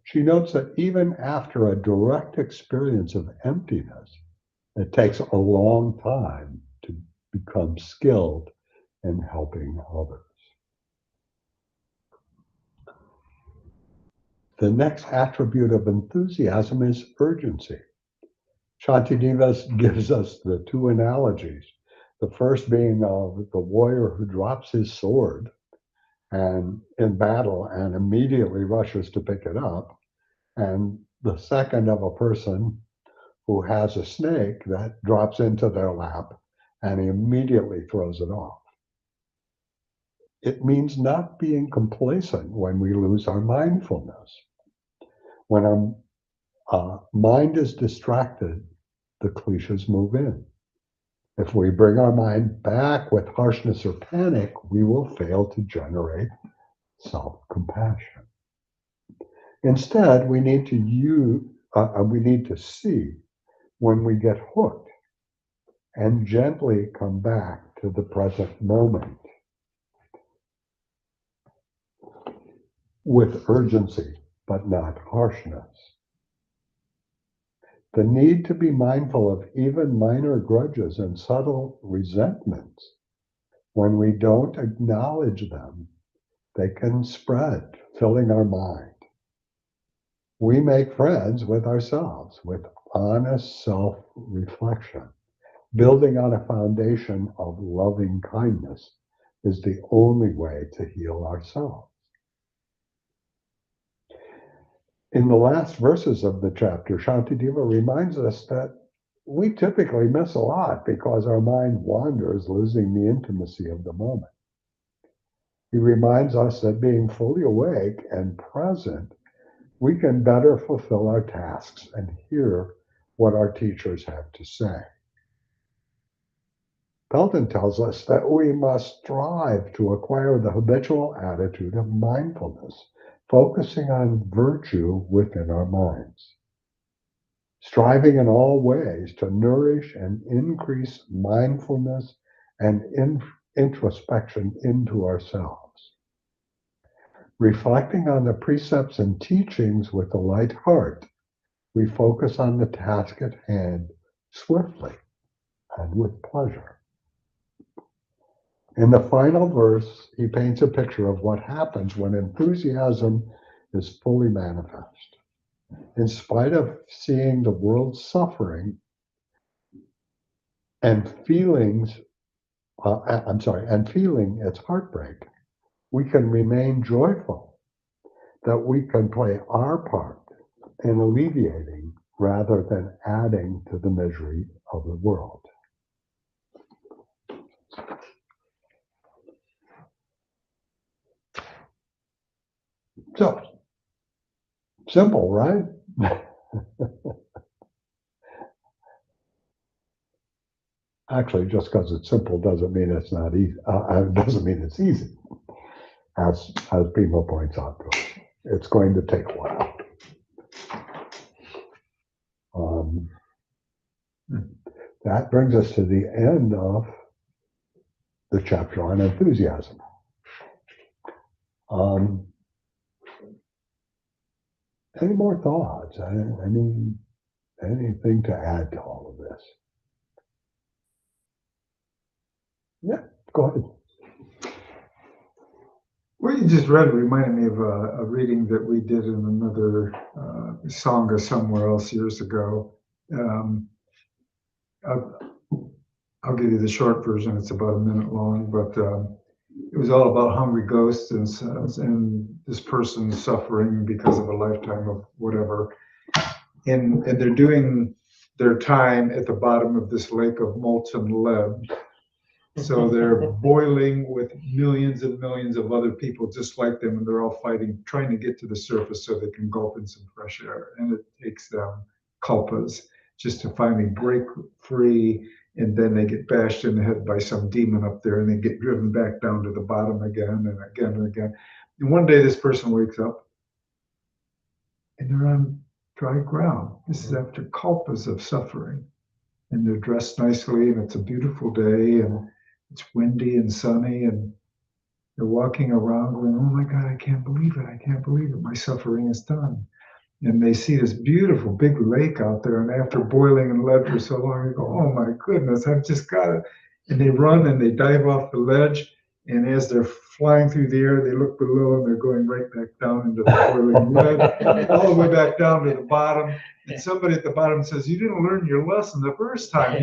She notes that even after a direct experience of emptiness, it takes a long time to become skilled in helping others. The next attribute of enthusiasm is urgency. Shanti Diva gives us the two analogies. The first being of the warrior who drops his sword and in battle and immediately rushes to pick it up, and the second of a person who has a snake that drops into their lap and he immediately throws it off. It means not being complacent when we lose our mindfulness. When our mind is distracted, the cliches move in. If we bring our mind back with harshness or panic, we will fail to generate self-compassion. Instead, we need to see when we get hooked and gently come back to the present moment with urgency, but not harshness. The need to be mindful of even minor grudges and subtle resentments. When we don't acknowledge them, they can spread, filling our mind. We make friends with ourselves with honest self-reflection. Building on a foundation of loving kindness is the only way to heal ourselves. In the last verses of the chapter, Shanti Diva reminds us that we typically miss a lot because our mind wanders, losing the intimacy of the moment. He reminds us that being fully awake and present, we can better fulfill our tasks and hear what our teachers have to say. Pelton tells us that we must strive to acquire the habitual attitude of mindfulness, focusing on virtue within our minds, striving in all ways to nourish and increase mindfulness and introspection into ourselves. Reflecting on the precepts and teachings with a light heart, we focus on the task at hand swiftly and with pleasure. In the final verse, he paints a picture of what happens when enthusiasm is fully manifest. In spite of seeing the world's suffering and feeling its heartbreak, we can remain joyful that we can play our part in alleviating rather than adding to the misery of the world. So, simple, right? Actually, just because it's simple doesn't mean it's not easy. Doesn't mean it's easy. As Bima points out to us, it's going to take a while. That brings us to the end of the chapter on enthusiasm. Any more thoughts? Anything to add to all of this? Yeah, go ahead. What you just read reminded me of a reading that we did in another Sangha somewhere else years ago. I'll give you the short version. It's about a minute long, but it was all about hungry ghosts and this person suffering because of a lifetime of whatever. And they're doing their time at the bottom of this lake of molten lead. So they're boiling with millions and millions of other people just like them, and they're all fighting, trying to get to the surface so they can gulp in some fresh air. And it takes them kalpas just to finally break free, and then they get bashed in the head by some demon up there, and they get driven back down to the bottom again and again and again. And one day this person wakes up, and they're on dry ground. This is after kalpas of suffering. And they're dressed nicely, and it's a beautiful day, and it's windy and sunny, and they're walking around going, oh my God, I can't believe it. I can't believe it. My suffering is done. And they see this beautiful big lake out there, and after boiling in lead for so long, they go, oh my goodness, I've just got it. And they run and they dive off the ledge, and as they're flying through the air, they look below, and they're going right back down into the boiling lead, all the way back down to the bottom. And somebody at the bottom says, you didn't learn your lesson the first time.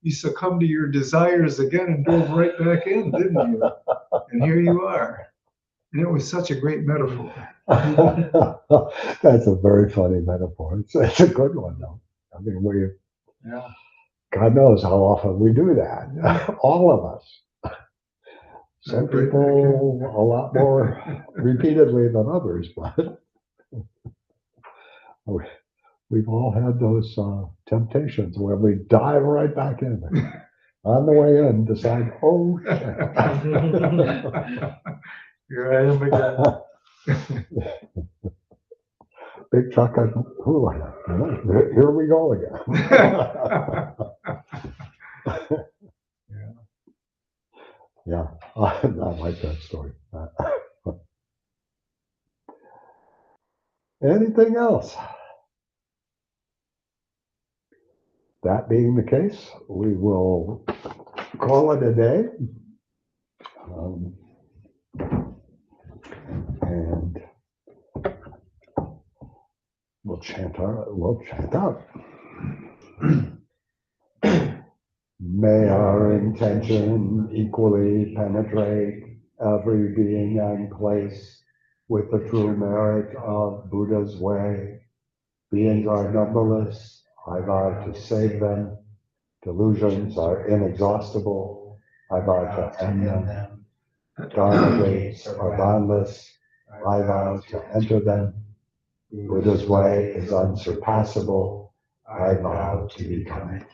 You succumbed to your desires again and dove right back in, didn't you? And here you are. And it was such a great metaphor. That's a very funny metaphor. It's a good one, though. I mean, God knows how often we do that. All of us. Some people a lot more repeatedly than others, but we've all had those temptations where we dive right back in. On the way in, decide, oh, shit. Here I am again. Big truck and hula. Here we go again. Yeah, I like that story. Anything else? That being the case, we will call it a day. And we'll chant out. May our intention equally penetrate every being and place with the true merit of Buddha's way. Beings are numberless, I vow to save them. Delusions are inexhaustible. I vow to end them. Dharma gates are boundless. I vow to enter them. Buddha's way is unsurpassable. I vow to become it.